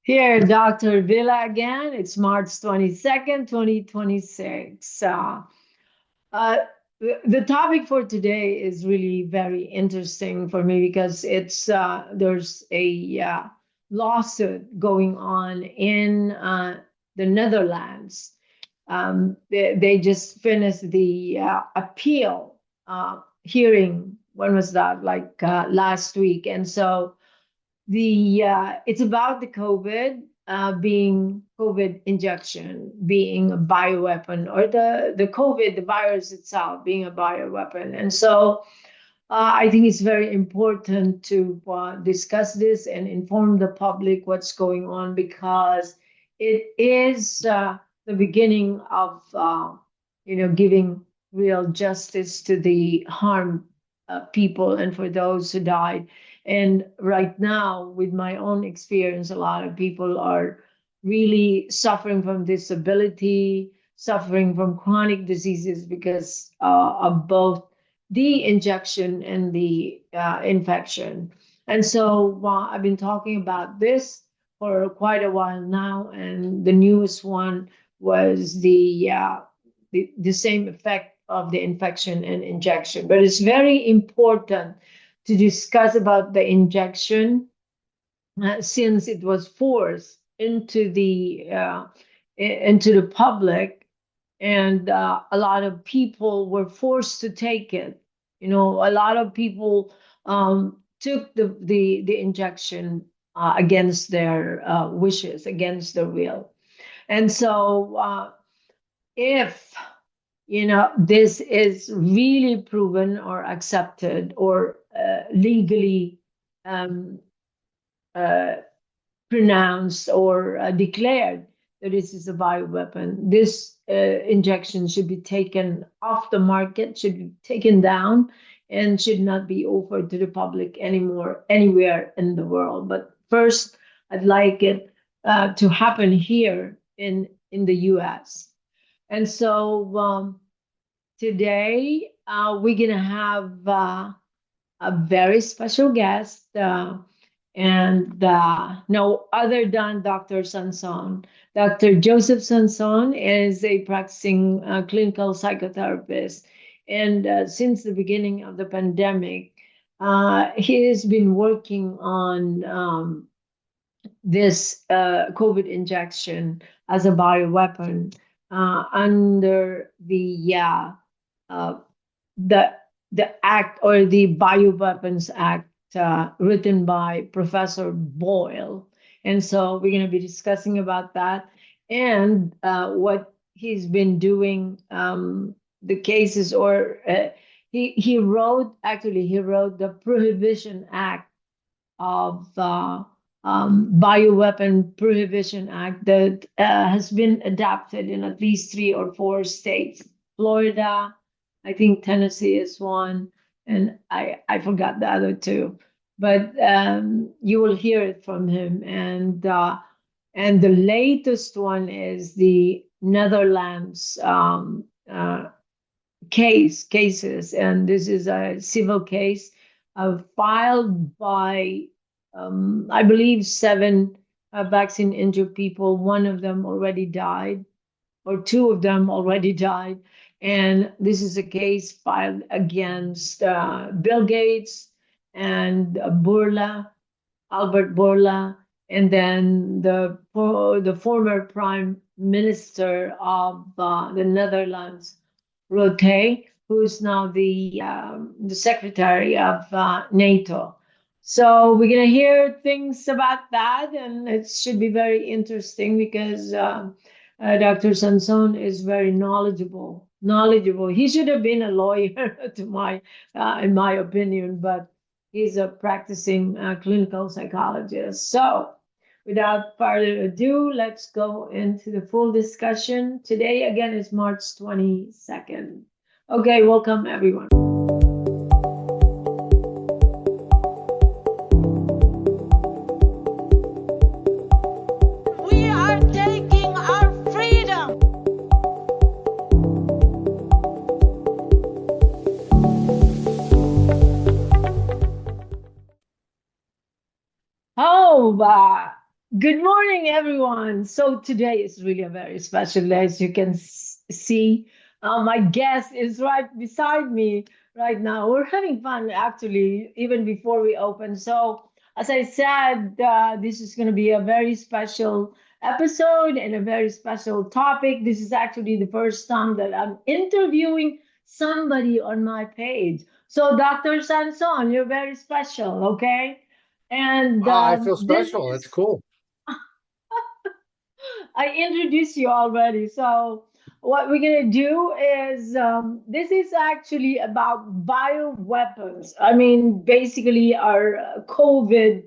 Here, Dr. Villa again. It's March 22nd, 2026. Uh, the topic for today is really very interesting for me because there's a lawsuit going on in the Netherlands. They just finished the appeal hearing. When was that? Like last week, and so the it's about the being COVID injection being a bioweapon, or the COVID, the virus itself being a bioweapon. And so I think it's very important to discuss this and inform the public what's going on, because it is the beginning of giving real justice to the harmed people and for those who died. And right now, with my own experience, a lot of people are really suffering from disability, suffering from chronic diseases because of both the injection and the infection. And so I've been talking about this for quite a while now, and the newest one was the same effect of the infection and injection. But it's very important to discuss about the injection, since it was forced into the public, and a lot of people were forced to take it. A lot of people took the injection against their wishes, against their will. And so if this is really proven or accepted or legally um, uh, pronounced or declared that this is a bioweapon, this injection should be taken off the market, should be taken down, and should not be offered to the public anymore anywhere in the world. But first, I'd like it to happen here in the US. And so today we're going to have a very special guest, and no other than Dr. Sansone. Dr. Joseph Sansone is a practicing clinical psychotherapist. And since the beginning of the pandemic, he has been working on this COVID injection as a bioweapon under uh, the the act, or the Bioweapons Act, written by Professor Boyle. And so we're going to be discussing about that and what he's been doing, the cases, or he wrote the Prohibition Act of Bioweapon Prohibition Act that has been adopted in at least 3 or 4 states. Florida, I think Tennessee is one, and I forgot the other two. But you will hear it from him, and the latest one is the Netherlands cases, and this is a civil case filed by I believe 7 vaccine injured people. One of them already died, or 2 of them already died. And this is a case filed against Bill Gates and Albert Bourla, and then the former Prime Minister of the Netherlands, Rutte, who is now the Secretary of NATO. So we're gonna hear things about that, and it should be very interesting because Dr. Sansone is very knowledgeable. Knowledgeable. He should have been a lawyer, in my opinion, but he's a practicing clinical psychologist. So, without further ado, let's go into the full discussion. Today, again, is March 22nd. Okay, welcome everyone. We are taking our freedom. Oh, Good morning, everyone. So today is really a very special day. As you can see, my guest is right beside me right now. We're having fun, actually, even before we open. So, as I said, this is going to be a very special episode and a very special topic. This is actually the first time that I'm interviewing somebody on my page. So, Dr. Sanson, you're very special, okay? And I feel this special. That's is cool. I introduced you already. So what we're gonna do is this is actually about bioweapons. I mean, basically our COVID,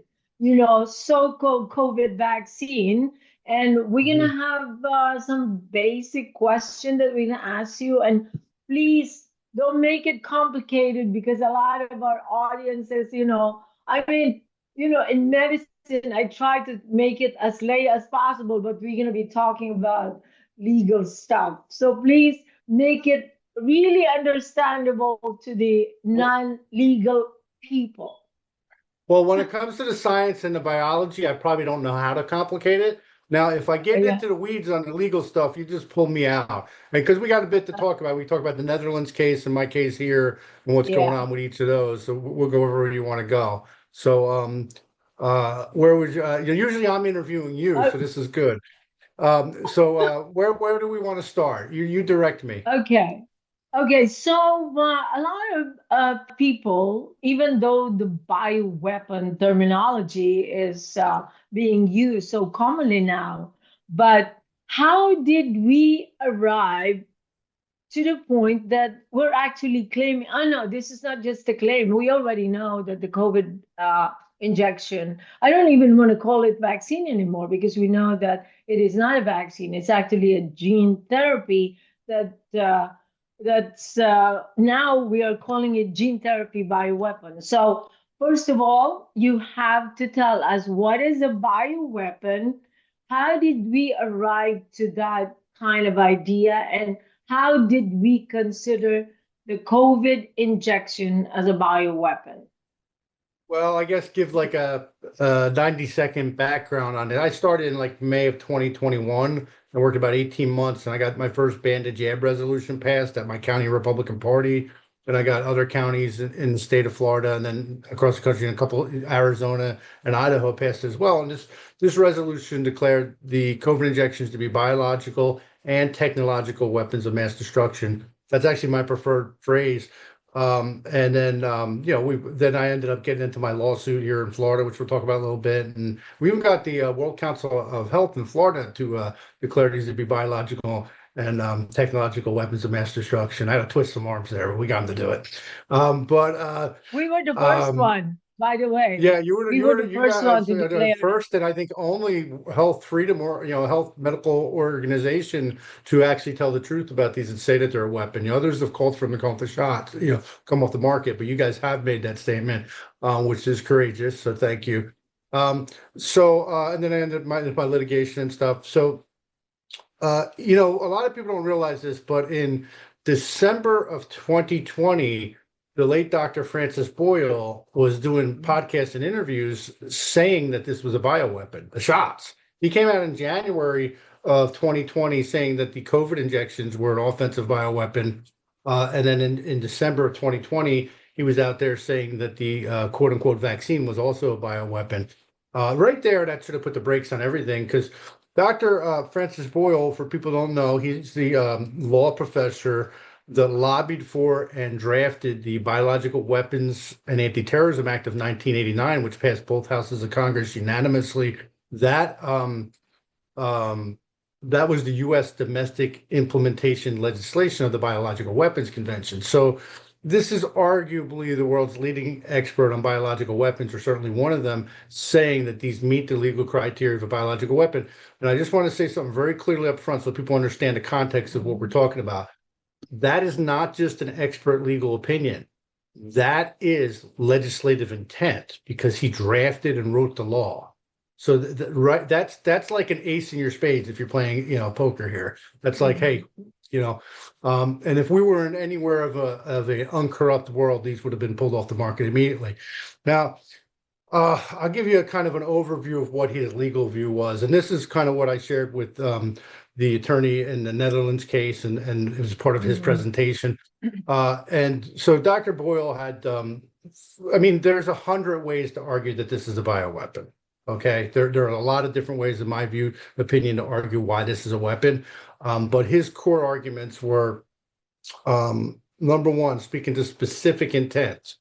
so-called COVID vaccine, and we're Mhm. gonna have some basic question that we're gonna ask you. And please don't make it complicated because a lot of our audiences, I mean, in medicine, I try to make it as late as possible, but we're going to be talking about legal stuff. So please make it really understandable to the Well, non-legal people. well, when it comes to the science and the biology, I probably don't know how to complicate it. Now, if I get Yeah, into the weeds on the legal stuff, you just pull me out. Because we got a bit to talk about. We talk about the Netherlands case and my case here and what's going yeah. on with each of those. So we'll go wherever you want to go. So, where would you, usually I'm interviewing you, Uh, so this is good. Where do we want to start? You direct me. okay. Okay, so a lot of people, even though the bioweapon terminology is being used so commonly now, but how did we arrive to the point that we're actually claiming, oh no, this is not just a claim. We already know that the COVID injection, I don't even want to call it vaccine anymore because we know that it is not a vaccine. It's actually a gene therapy that that's now we are calling it gene therapy bioweapon. So first of all, you have to tell us what is a bioweapon, how did we arrive to that kind of idea, and how did we consider the COVID injection as a bioweapon? Well, I guess give like a 90-second background on it. I started in like May of 2021. I worked about 18 months and I got my first ban to jab resolution passed at my county Republican Party. And I got other counties in the state of Florida and then across the country and a couple Arizona and Idaho passed as well. And this resolution declared the COVID injections to be biological and technological weapons of mass destruction. That's actually my preferred phrase. And then then I ended up getting into my lawsuit here in Florida, which we'll talk about a little bit. And we even got the World Council of Health in Florida to declare these to be biological and technological weapons of mass destruction. I had to twist some arms there, but we got them to do it. But We were the first um, one, by the way. yeah, We were the you first got one to the declare it. first and I think only health freedom or health medical organization to actually tell the truth about these and say that they're a weapon. Others have called for them to come off the shot, come off the market, but you guys have made that statement, which is courageous. So thank you. And then I ended my litigation and stuff. So a lot of people don't realize this, but in December of 2020, the late Dr. Francis Boyle was doing podcasts and interviews saying that this was a bioweapon, the shots. He came out in January of 2020 saying that the COVID injections were an offensive bioweapon. And then in December of 2020, he was out there saying that the quote unquote vaccine was also a bioweapon. Right there, that should have put the brakes on everything because Dr. Francis Boyle, for people who don't know, he's the law professor that lobbied for and drafted the Biological Weapons and Anti-Terrorism Act of 1989, which passed both houses of Congress unanimously. That that was the U.S. domestic implementation legislation of the Biological Weapons Convention. So this is arguably the world's leading expert on biological weapons, or certainly one of them, saying that these meet the legal criteria of a biological weapon. And I just want to say something very clearly up front so people understand the context of what we're talking about. That is not just an expert legal opinion. That is legislative intent because he drafted and wrote the law. So right, that's like an ace in your spades if you're playing, poker here. That's like, hey, and if we were in anywhere of a uncorrupt world, these would have been pulled off the market immediately. Now, I'll give you a kind of an overview of what his legal view was, and this is kind of what I shared with the attorney in the Netherlands case, and it was part of his presentation. And so Dr. Boyle had, I mean, there's 100 ways to argue that this is a bioweapon. Okay, there are a lot of different ways, in my opinion, to argue why this is a weapon. But his core arguments were, number one, speaking to specific intent.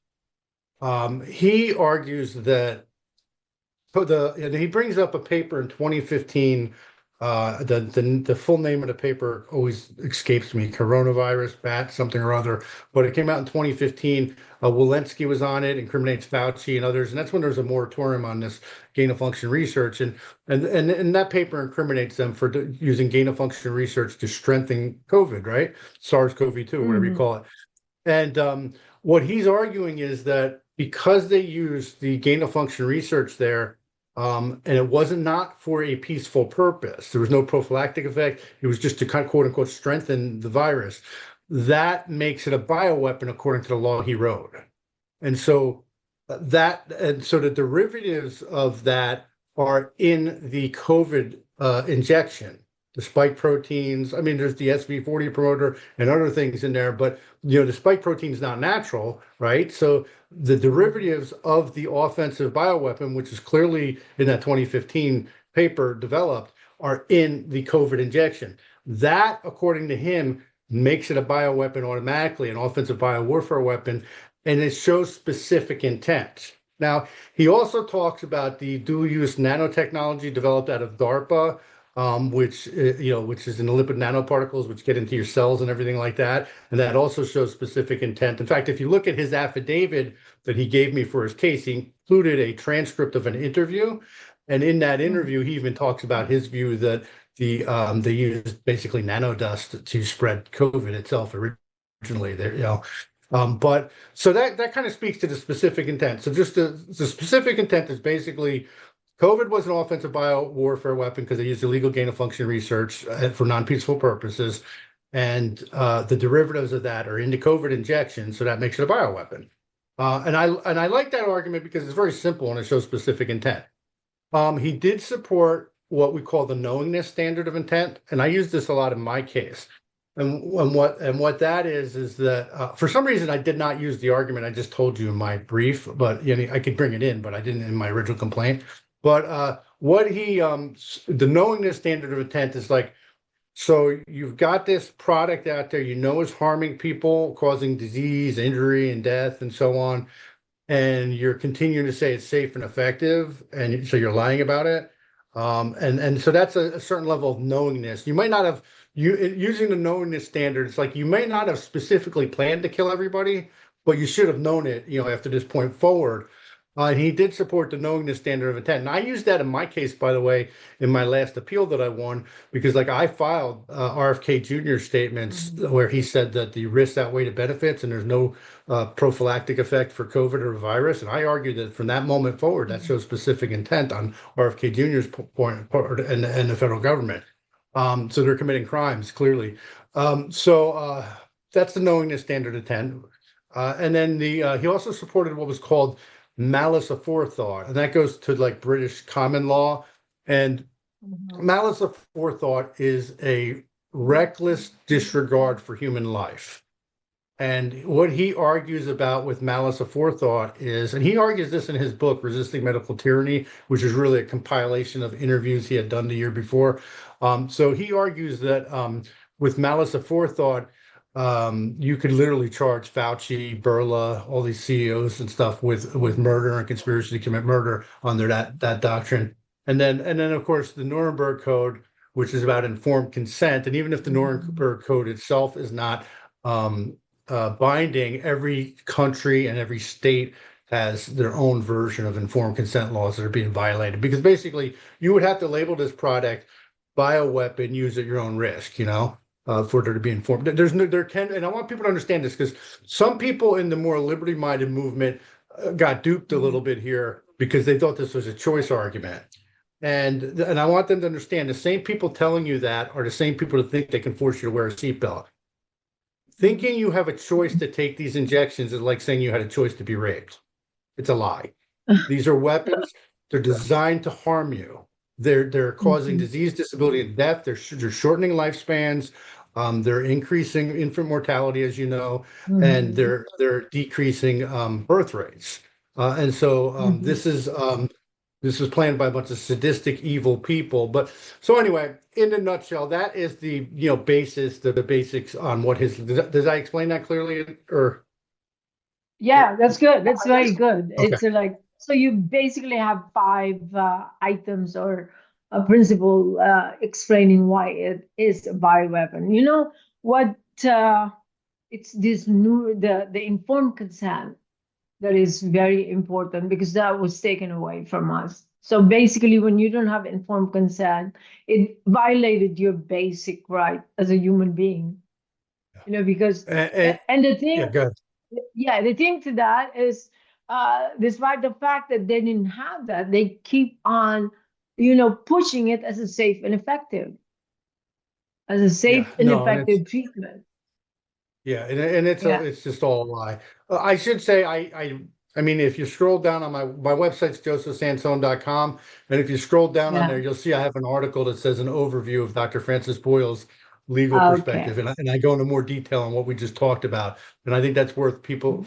He argues that and he brings up a paper in 2015. The full name of the paper always escapes me. Coronavirus, bat, something or other. But it came out in 2015. Walensky was on it, incriminates Fauci and others, and that's when there's a moratorium on this gain of function research. And that paper incriminates them for using gain of function research to strengthen COVID, right? SARS-CoV-2, whatever you call it. And what he's arguing is that because they used the gain of function research there, and it wasn't not for a peaceful purpose, there was no prophylactic effect, it was just to kind of quote unquote strengthen the virus, that makes it a bioweapon according to the law he wrote. And so the derivatives of that are in the COVID injection. The spike proteins, I mean, there's the SV40 promoter and other things in there, but the spike protein is not natural, right? So the derivatives of the offensive bioweapon, which is clearly in that 2015 paper developed, are in the COVID injection. That, according to him, makes it a bioweapon automatically, an offensive biowarfare weapon, and it shows specific intent. Now, he also talks about the dual-use nanotechnology developed out of DARPA, which is in the lipid nanoparticles, which get into your cells and everything like that. And that also shows specific intent. In fact, if you look at his affidavit that he gave me for his case, he included a transcript of an interview. And in that interview, he even talks about his view that they used basically nanodust to spread COVID itself originally there, but so that kind of speaks to the specific intent. So just the specific intent is basically COVID was an offensive biowarfare weapon because they used illegal gain of function research for non-peaceful purposes. And the derivatives of that are in the COVID injection. So that makes it a bioweapon. And I like that argument because it's very simple and it shows specific intent. He did support what we call the knowingness standard of intent. And I use this a lot in my case. And what that is that for some reason I did not use the argument I just told you in my brief, but I could bring it in, but I didn't in my original complaint. But the knowingness standard of intent is like, so you've got this product out there, is harming people, causing disease, injury, and death, and so on, and you're continuing to say it's safe and effective, and so you're lying about it. And so that's a certain level of knowingness. You might not have using the knowingness standard. It's like you may not have specifically planned to kill everybody, but you should have known it, after this point forward. And he did support the knowingness standard of intent. And I used that in my case, by the way, in my last appeal that I won, because I filed RFK Jr. statements where he said that the risks outweigh the benefits and there's no prophylactic effect for COVID or virus. And I argued that from that moment forward, that shows specific intent on RFK Jr.'s point and the federal government. So they're committing crimes, clearly. So that's the knowingness standard of intent. And then he also supported what was called malice aforethought, and that goes to British common law. And malice aforethought is a reckless disregard for human life. And what he argues about with malice aforethought is, and he argues this in his book, Resisting Medical Tyranny, which is really a compilation of interviews he had done the year before. So he argues that with malice aforethought, you could literally charge Fauci, Burla, all these CEOs and stuff with murder and conspiracy to commit murder under that doctrine. And then of course the Nuremberg Code, which is about informed consent. And even if the Nuremberg Code itself is not binding, every country and every state has their own version of informed consent laws that are being violated. Because basically you would have to label this product bioweapon, use at your own risk, for there to be informed. And I want people to understand this because some people in the more liberty-minded movement got duped a little bit here because they thought this was a choice argument. And I want them to understand the same people telling you that are the same people that think they can force you to wear a seatbelt. Thinking you have a choice to take these injections is like saying you had a choice to be raped. It's a lie. These are weapons. They're designed to harm you. They're causing disease, disability, and death. They're shortening lifespans. They're increasing infant mortality, as you know, and they're decreasing birth rates. And so this is planned by a bunch of sadistic, evil people. But so anyway, in a nutshell, that is the basis, the basics on what his. Does I explain that clearly? Or Yeah, that's good. That's very good. okay, It's like, so you basically have five items or a principle explaining why it is a bioweapon. You know what? It's this new, the informed consent that is very important because that was taken away from us. So basically, when you don't have informed consent, it violated your basic right as a human being. You know, because and the yeah, thing, go ahead. yeah, the thing to that is, despite the fact that they didn't have that, they keep on, pushing it as a safe and effective, Yeah, no, and it's. treatment. Yeah, and Yeah, it's just all a lie. I should say I mean if you scroll down on my website's josephsansone.com, and if you scroll down on there, yeah. you'll see I have an article that says an overview of Dr. Francis Boyle's legal perspective, Okay. and I go into more detail on what we just talked about, and I think that's worth people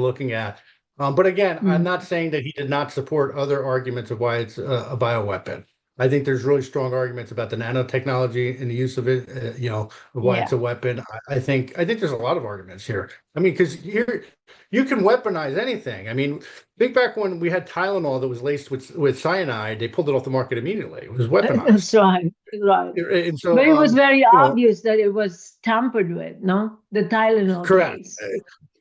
looking at. But again, I'm Mm. not saying that he did not support other arguments of why it's a bioweapon. I think there's really strong arguments about the nanotechnology and the use of it, of why it's Yeah. a weapon. I think there's a lot of arguments here. I mean, because here you can weaponize anything. I mean, think back when we had Tylenol that was laced with cyanide, they pulled it off the market immediately. It was weaponized. That's right. Right. And But so, it was very you know, obvious that it was tampered with, no? The Tylenol correct. case.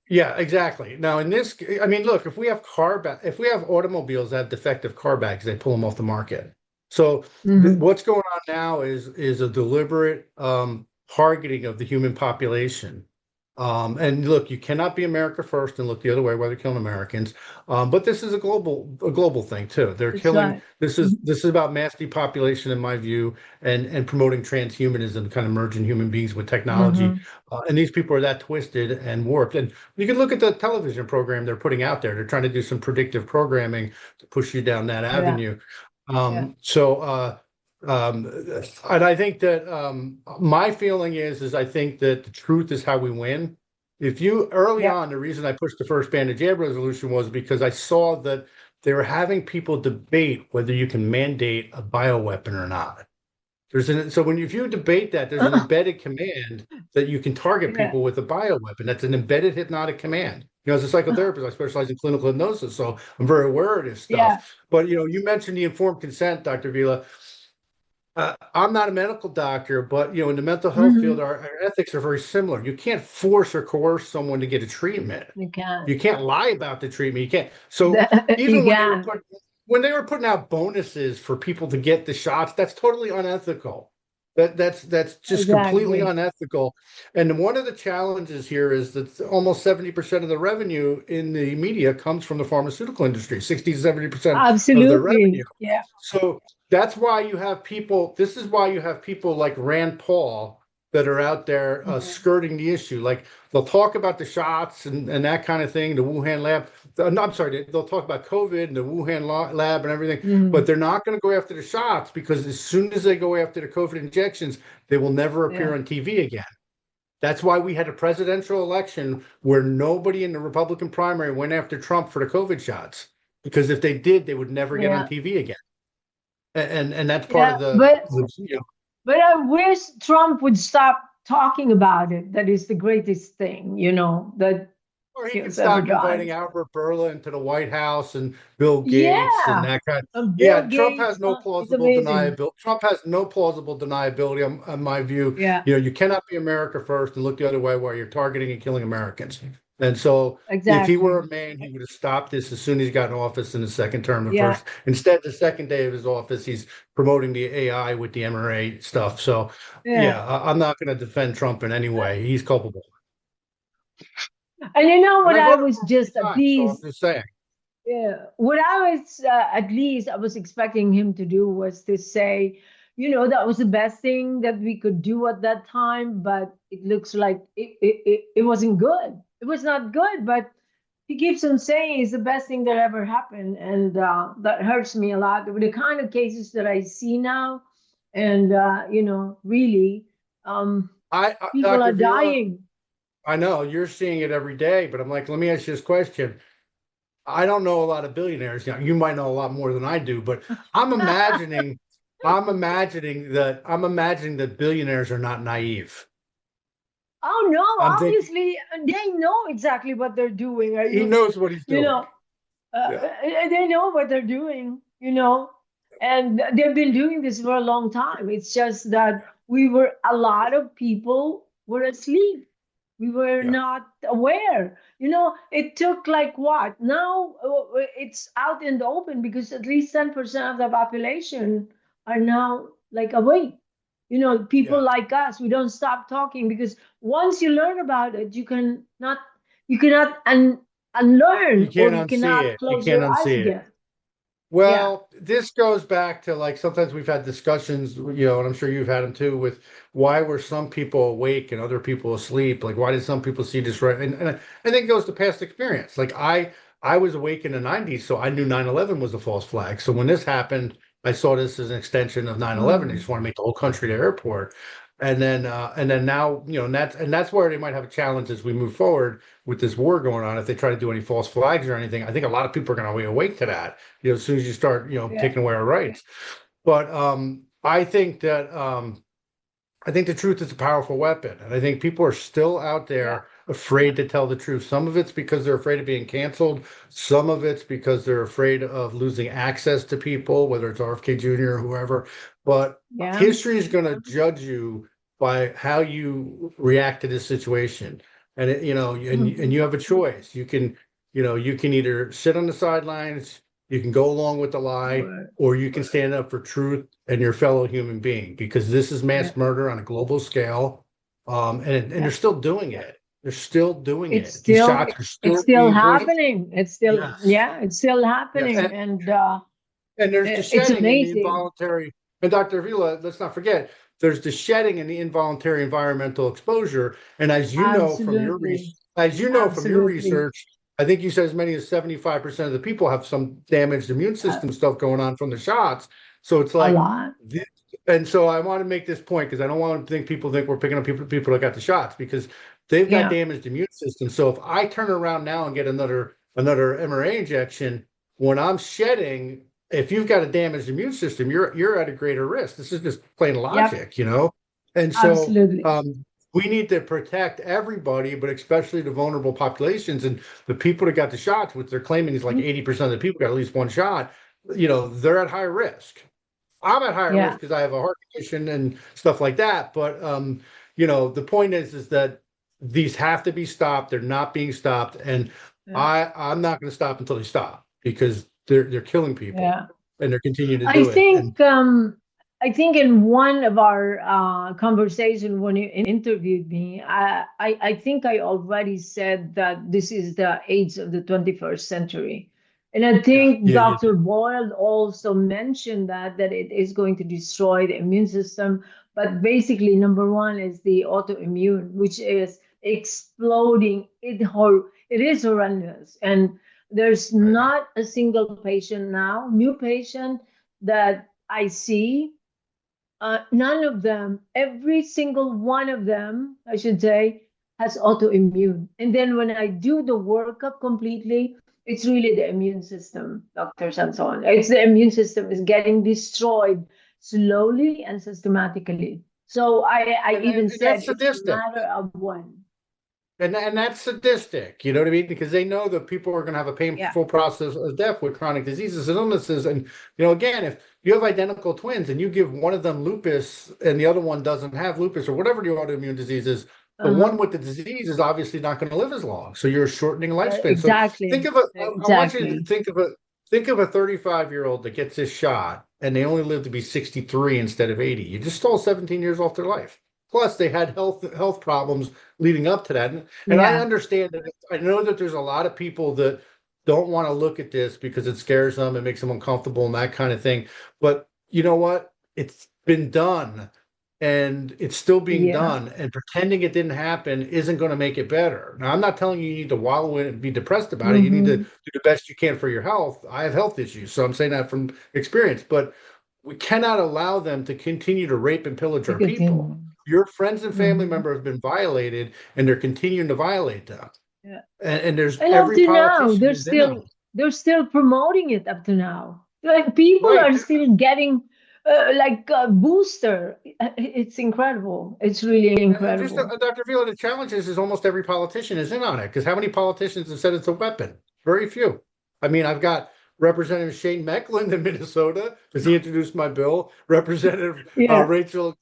Yeah, exactly. Now, in this, I mean, look, if we have automobiles that have defective car bags, they pull them off the market. So Hmm. what's going on now is a deliberate targeting of the human population. And look, you cannot be America first and look the other way while they're killing Americans. But this is a global thing too. They're That's killing. right. This is about mass depopulation, in my view, and promoting transhumanism, kind of merging human beings with technology. Hmm. And these people are that twisted and warped. And you can look at the television program they're putting out there. They're trying to do some predictive programming to push you down that Yeah. avenue. Yeah. Um, and I think that my feeling is I think that the truth is how we win. If you early Yeah. on, the reason I pushed the first ban and jab resolution was because I saw that they were having people debate whether you can mandate a bioweapon or not. If you debate that, there's an embedded command that you can target Yeah. people with a bioweapon. That's an embedded hypnotic command. As a psychotherapist, I specialize in clinical hypnosis, so I'm very aware of this Yeah. stuff. But you mentioned the informed consent, Dr. Vila. I'm not a medical doctor, but in the mental health field, Hmm. our ethics are very similar. You can't force or coerce someone to get a treatment. You can. You can't lie about the treatment. You can't. So You even can. when they were putting out bonuses for people to get the shots, that's totally unethical. That's just completely Exactly. unethical. And one of the challenges here is that almost 70% of the revenue in the media comes from the pharmaceutical industry, 60 to 70% of the revenue. Absolutely. Yeah. So that's why you have people, this is why you have people like Rand Paul that are out there Mhm. skirting the issue. Like they'll talk about the shots and that kind of thing, the Wuhan lab. No, I'm sorry, they'll talk about COVID and the Wuhan lab and everything, but Mhm. they're not going to go after the shots because as soon as they go after the COVID injections, they will never appear Yeah. on TV again. That's why we had a presidential election where nobody in the Republican primary went after Trump for the COVID shots. Because if they did, they would never get on Yeah. TV again. And that's part Yeah. of But I wish Trump would stop talking about it. That is the greatest thing, that or he he could has ever stop inviting done. Albert Berlin to the White House and Bill Gates and Yeah. that kind. Bill Yeah, Trump has Gates, no it's plausible amazing. deniability. Trump has no plausible deniability on my view. Yeah. You cannot be America first and look the other way while you're targeting and killing Americans. And so if he were Exactly. a man, he would have stopped this as soon as he got in office in the second term. The Yeah. first, instead, the second day of his office, he's promoting the AI with the MRA stuff. So Yeah. yeah, I'm not going to defend Trump in any way. He's culpable. And you know And what I I voted was for him three just at times, so I'm least, just saying. yeah, what I was at least I was expecting him to do was to say, that was the best thing that we could do at that time, but it looks like it wasn't good. It was not good, but he keeps on saying it's the best thing that ever happened, and that hurts me a lot with the kind of cases that I see now, and really, um, people are Dr. Vila, dying. I know you're seeing it every day, but I'm like, let me ask you this question. I don't know a lot of billionaires. You might know a lot more than I do, but I'm imagining, I'm imagining that billionaires are not naive. Oh no, I'm thinking obviously they know exactly what they're doing. Are he you, knows what he's you doing. know, Yeah, they know what they're doing, and they've been doing this for a long time. It's just that a lot of people were asleep. We were yeah, not aware. It took like what? Now it's out in the open because at least 10% of the population are now like awake. People yeah. like us, we don't stop talking because once you learn about it, you cannot You unlearn, or can't you unsee cannot it. You close can't your eyes unsee it. again. Yeah. Well, this goes back to like sometimes we've had discussions, and I'm sure you've had them too, with why were some people awake and other people asleep? Like, why did some people see this right? And I think it goes to past experience. Like, I was awake in the 90s, so I knew 9/11 was a false flag. So when this happened, I saw this as an extension of 9/11. They Mm. just want to make the whole country the airport. And then now, and that's where they might have a challenge as we move forward with this war going on. If they try to do any false flags or anything, I think a lot of people are going to be awake to that as soon as you start, Yeah. taking away our rights. But I think the truth is a powerful weapon. And I think people are still out Yeah. there afraid to tell the truth. Some of it's because they're afraid of being canceled. Some of it's because they're afraid of losing access to people, whether it's RFK Jr. or whoever. But Yeah. history is going to judge you by how you react to this situation. And and Mhm. you have a choice. You can either sit on the sidelines, you can go along with the lie, Right. or you can stand up for truth and your fellow human being, because this is Yeah. mass murder on a global scale. And they're Yeah. still doing it. They're still doing It's it. These still shots are it's still still being placed. happening. It's still, Yes. yeah, it's still Yes. happening, and And there's the it's shedding and the amazing. involuntary. And Dr. Avila, let's not forget, there's the shedding and the involuntary environmental exposure. And Absolutely. as you know from your Absolutely. research, I think you said as many as 75% of the people have some damaged immune Uh, system stuff going on from the shots. So it's a like, lot. thi- and so I want to make this point because I don't want to think people think we're picking up people that got the shots, because they've got Yeah. damaged immune system. So if I turn around now and get another mRNA injection, when I'm shedding, if you've got a damaged immune system, you're at a greater risk. This is just plain Yep. logic. And so Absolutely. we need to protect everybody, but especially the vulnerable populations and the people that got the shots, which they're claiming is like Mhm. 80% of the people got at least one shot. They're at high risk. I'm at higher risk Yeah. because I have a heart condition and stuff like that. But the point is that these have to be stopped. They're not being stopped, and Yeah. I'm not going to stop until they stop, because they're killing people Yeah. and they're continuing to I do it. And think in one of our conversation when you interviewed me, I think I already said that this is the AIDS of the 21st century. And I yeah, think yeah, you Dr. did. Boyle also mentioned that it is going to destroy the immune system. But basically, number one is the autoimmune, which is exploding. It is horrendous. And there's Right. not a single patient now, new patient that I see. None of them, every single one of them, I should say, has autoimmune. And then when I do the workup completely, it's really the immune system, Dr. Sanson. It's the immune system is getting destroyed slowly and systematically. So I even And said that's it's a sadistic. matter of when. And that's sadistic, you know what I mean? Because they know that people are going to have a Yeah. painful process of death with chronic diseases and illnesses. And, again, if you have identical twins and you give one of them lupus and the other one doesn't have lupus or whatever the autoimmune disease is, the one Uh-huh. with the disease is obviously not going to live as long. So you're shortening lifespan. So think Exactly. of I want you to Exactly. think of a 35-year-old that gets this shot and they only live to be 63 instead of 80. You just stole 17 years off their life. Plus, they had health problems leading up to that. And I Yeah. understand that. I know that there's a lot of people that don't want to look at this because it scares them, it makes them uncomfortable and that kind of thing. But you know what? It's been done. and it's still being Yeah. done, and pretending it didn't happen isn't going to make it better. Now, I'm not telling you need to wallow in it and be depressed about it. You need to Mm-hmm. do the best you can for your health. I have health issues, so I'm saying that from experience, but we cannot allow them to continue to rape and pillage To our people. continue. Your friends and family Mm-hmm. member have been violated, and they're continuing to violate them. Yeah. And there's And up every to now, politician is in on it. they're still promoting it up to now. Like people Right. are still getting like a booster. It's incredible. It's really And just incredible. Dr. Vila, the challenge is almost every politician is in on it. Because how many politicians have said it's a weapon? Very few. I mean, I've got Representative Shane Meckland in Minnesota because he introduced my bill, Representative Yeah. Rachel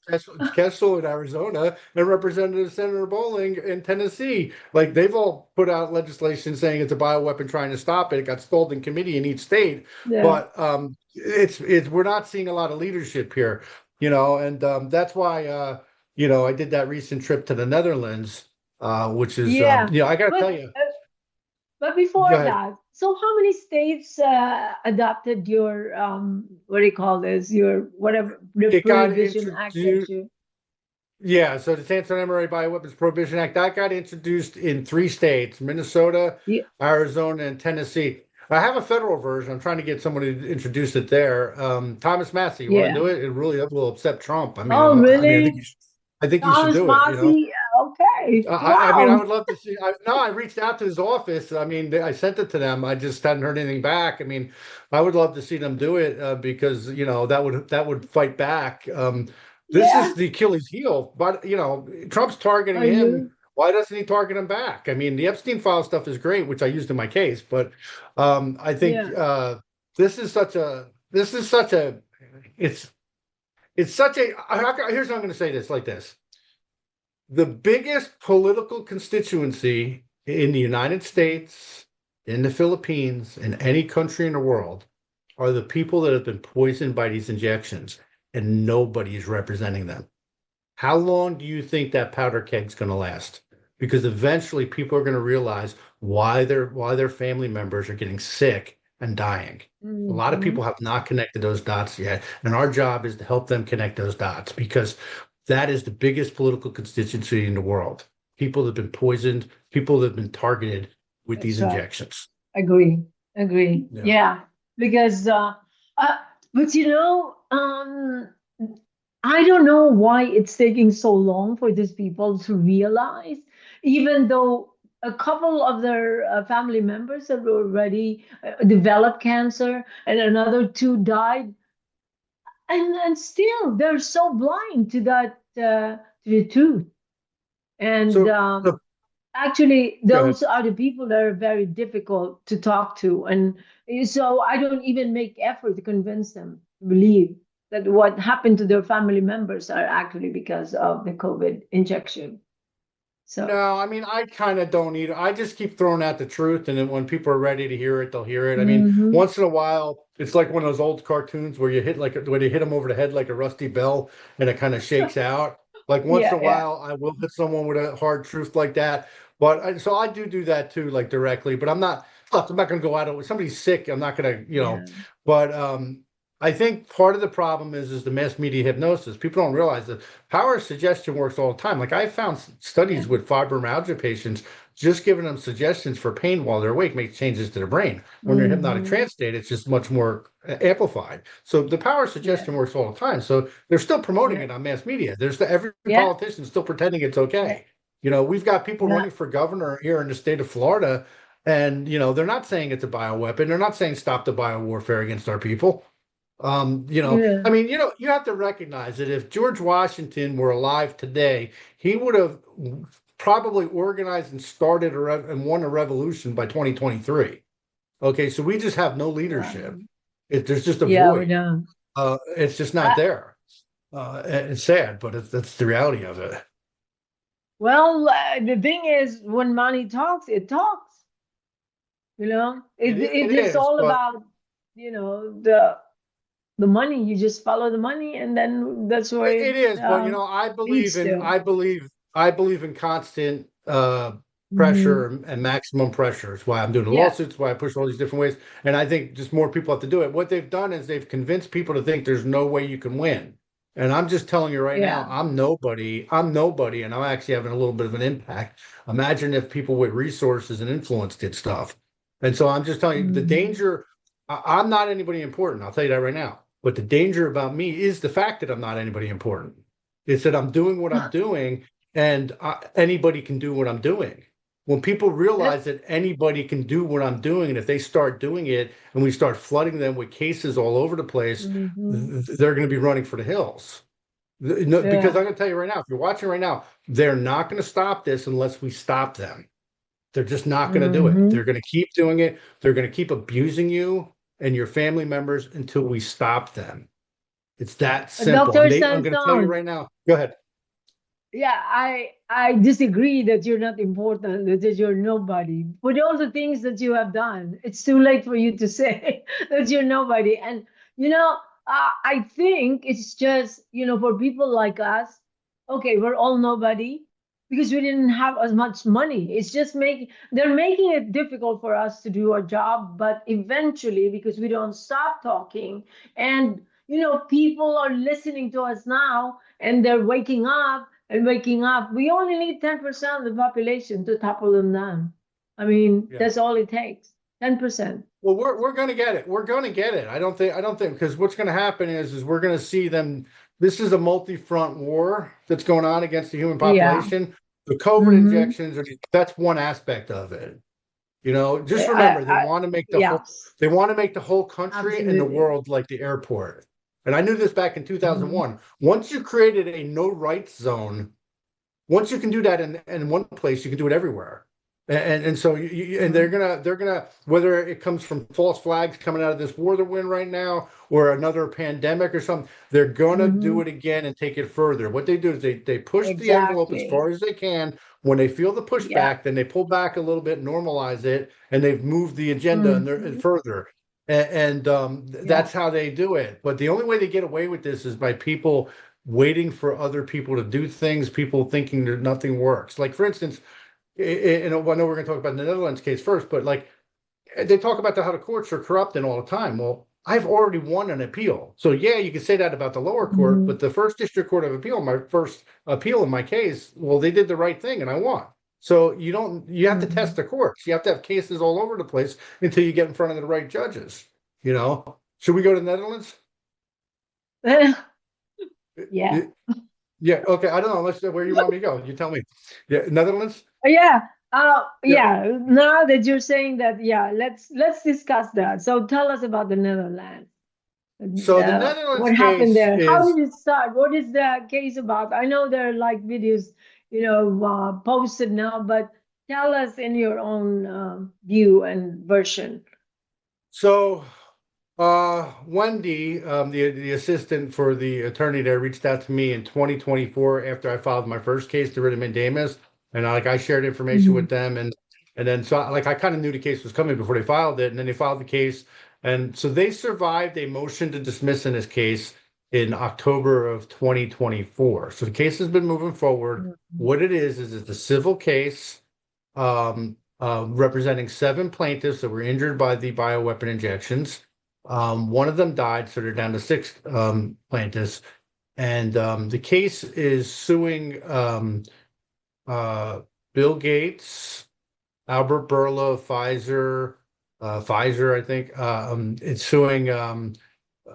Kessel in Arizona, and Representative Senator Bowling in Tennessee. Like they've all put out legislation saying it's a bioweapon, trying to stop it. It got stalled in committee in each state, Yeah. but it's we're not seeing a lot of leadership here, and that's why I did that recent trip to the Netherlands, which is, Yeah. I got to But tell you, but go before ahead. that, so how many states adopted your what do you call this? Your whatever the It got Prohibition Act that introduced, you. yeah. So the Sansone MRA Bioweapons Prohibition Act that got introduced in 3 states: Minnesota, Yeah. Arizona, and Tennessee. I have a federal version. I'm trying to get someone to introduce it there. Thomas Massey, you want to Yeah. do it? It really will upset Trump. I mean, Oh, I think really? I think you should Thomas do it. Massey. Okay. I mean, I Wow. would love to see. No, I reached out to his office. I mean, I sent it to them. I just hadn't heard anything back. I mean, I would love to see them do it because that would fight back. This is Yeah. the Achilles heel, but Trump's targeting Are him. you? Why doesn't he target him back? I mean, the Epstein file stuff is great, which I used in my case, but I think Yeah. this is such a it's it's such a. Here's how I'm going to say this like this. The biggest political constituency in the United States, in the Philippines, in any country in the world are the people that have been poisoned by these injections, and nobody is representing them. How long do you think that powder keg's going to last? Because eventually people are going to realize why their family members are getting sick and dying. A lot of Hmm. people have not connected those dots yet, and our job is to help them connect those dots because that is the biggest political constituency in the world. People that have been poisoned, people that have been targeted with That's these right. injections. Agree. Agree. Yeah. Yeah. Because but I don't know why it's taking so long for these people to realize, even though a couple of their family members have already developed cancer and another two died, and still they're so blind to that to the truth. And So the actually, Go ahead. those are the people that are very difficult to talk to. And so I don't even make effort to convince them to believe that what happened to their family members are actually because of the COVID injection. So, No, I mean, I kind of don't either. I just keep throwing out the truth, and then when people are ready to hear it, they'll hear it. I mean, hmm. once in a while, it's like one of those old cartoons where when you hit them over the head like a rusty bell, and it kind of shakes out. Like once in Yeah, a yeah, while, I will hit someone with a hard truth like that. But so I do that too, like directly. But I'm not. Look, I'm not going to go out of. If somebody's sick, I'm not going to. yeah, But I think part of the problem is the mass media hypnosis. People don't realize that power suggestion works all the time. Like I found yeah. studies with fibromyalgia patients, just giving them suggestions for pain while they're awake makes changes to the brain. When they're in hypnotic Hmm. trance state, it's just much more amplified. So the power Yeah, suggestion works all the time. So they're still promoting yeah, it on mass media. Every yeah, politician still pretending it's okay. We've got people yeah, running for governor here in the state of Florida, and they're not saying it's a bioweapon. They're not saying stop the biowarfare against our people. yeah. I mean, you have to recognize that if George Washington were alive today, he would have probably organized and started and won a revolution by 2023. Okay, so we just have no leadership. Um, There's just a yeah, we void. know. It's just not Uh, there. And it's sad, but that's the reality of it. well, the thing is, when money talks, it talks. It It is is, all but about the money. You just follow the money, and then that's where it it is. But I believe leads in to. constant pressure Hmm. and maximum pressure. It's why I'm doing the Yeah, lawsuits, why I push all these different ways. And I think just more people have to do it. What they've done is they've convinced people to think there's no way you can win. And I'm just telling you right now, Yeah. I'm nobody, and I'm actually having a little bit of an impact. Imagine if people with resources and influence did stuff. And so I'm just telling you the Mhm. danger, I'm not anybody important. I'll tell you that right now. But the danger about me is the fact that I'm not anybody important. It's that I'm doing what I'm doing, and anybody can do what I'm doing. When people That, realize that anybody can do what I'm doing, and if they start doing it and we start flooding them with cases all over the place, mhm. they're going to be running for the hills. No, because Yeah. I'm going to tell you right now, if you're watching right now, they're not going to stop this unless we stop them. They're just not going to do it. Hmm. They're going to keep doing it. They're going to keep abusing you and your family members until we stop them. It's that simple. Dr. And I'm going to tell you Sanson, right now. Go ahead. yeah, I disagree that you're not important, that you're nobody. With all the things that you have done, it's too late for you to say that you're nobody. And you know, I think it's just, for people like us, okay, we're all nobody because we didn't have as much money. It's just they're making it difficult for us to do our job, but eventually, because we don't stop talking, and people are listening to us now, and they're waking up and waking up. We only need 10% of the population to topple them down. I mean, Yeah. that's all it takes. 10%. Well, we're going to get it. We're going to get it. I don't think because what's going to happen is we're going to see them. This is a multi-front war that's going on against the human Yeah. population. The COVID Mm-hmm. injections that's one aspect of it. Just I, remember they I, want to make yes, the whole country and the absolutely. world like the airport. And I knew this back in Mm-hmm. 2001. Once you created a no rights zone, once you can do that in one place, you can do it everywhere. And so and they're gonna whether it comes from false flags coming out of this war that we're in right now or another pandemic or something, they're gonna do Mm-hmm. it again and take it further. What they do is they push the envelope as Exactly. far as they can. When they feel the Yeah. pushback, then they pull back a little bit, normalize it, and they've moved the agenda and Mm-hmm. further. Yeah. That's how they do it. But the only way they get away with this is by people waiting for other people to do things, people thinking that nothing works. Like, for instance, and I know we're going to talk about the Netherlands case first, but like they talk about how the courts are corrupting all the time. Well, I've already won an appeal. So, yeah, you can say that about the lower court, Mm-hmm. but the first district court of appeal, my first appeal in my case, well, they did the right thing and I won. So you have to test Mm-hmm. the courts. You have to have cases all over the place until you get in front of the right judges. Should we go to the Netherlands? Yeah. Yeah, okay. I don't know. Let's where you want me to go. You tell me. Yeah, Netherlands? Yeah. Yeah. Yeah. Now that you're saying that, yeah, let's discuss that. So tell us about the Netherlands. So the Netherlands What happened case there? How is did it start? What is the case about? I know there are like videos, posted now, but tell us in your own view and version. so Wendy, the assistant for the attorney there, reached out to me in 2024 after I filed my first case to writ of mandamus, and I shared information Mhm. with them, and then so I kind of knew the case was coming before they filed it, and then they filed the case, and so they survived a motion to dismiss in this case in October of 2024. So the case has been moving forward. Mhm. What it is it's a civil case representing 7 plaintiffs that were injured by the bioweapon injections. One of them died, so they're down to 6 plaintiffs. And the case is suing uh, Bill Gates, Albert Bourla, Pfizer, I think. It's suing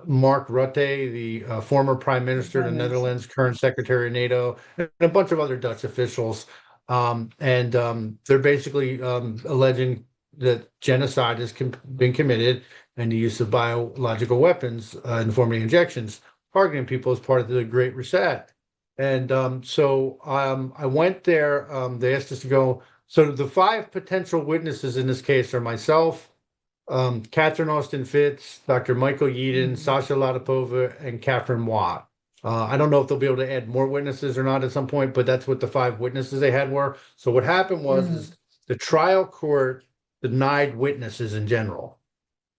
Mark Rutte, the former Prime Minister of the Netherlands, current Secretary of NATO, and a bunch of other Dutch officials. They're basically alleging that genocide has been committed and the use of biological weapons in the form of injections, targeting people as part of the Great Reset. And I went there. They asked us to go. So the 5 potential witnesses in this case are myself, Catherine Austin Fitz, Dr. Michael Yeadon, Mhm. Sasha Latipova, and Catherine Watt. I don't know if they'll be able to add more witnesses or not at some point, but that's what the 5 witnesses they had were. So what happened was Mhm. is the trial court denied witnesses in general.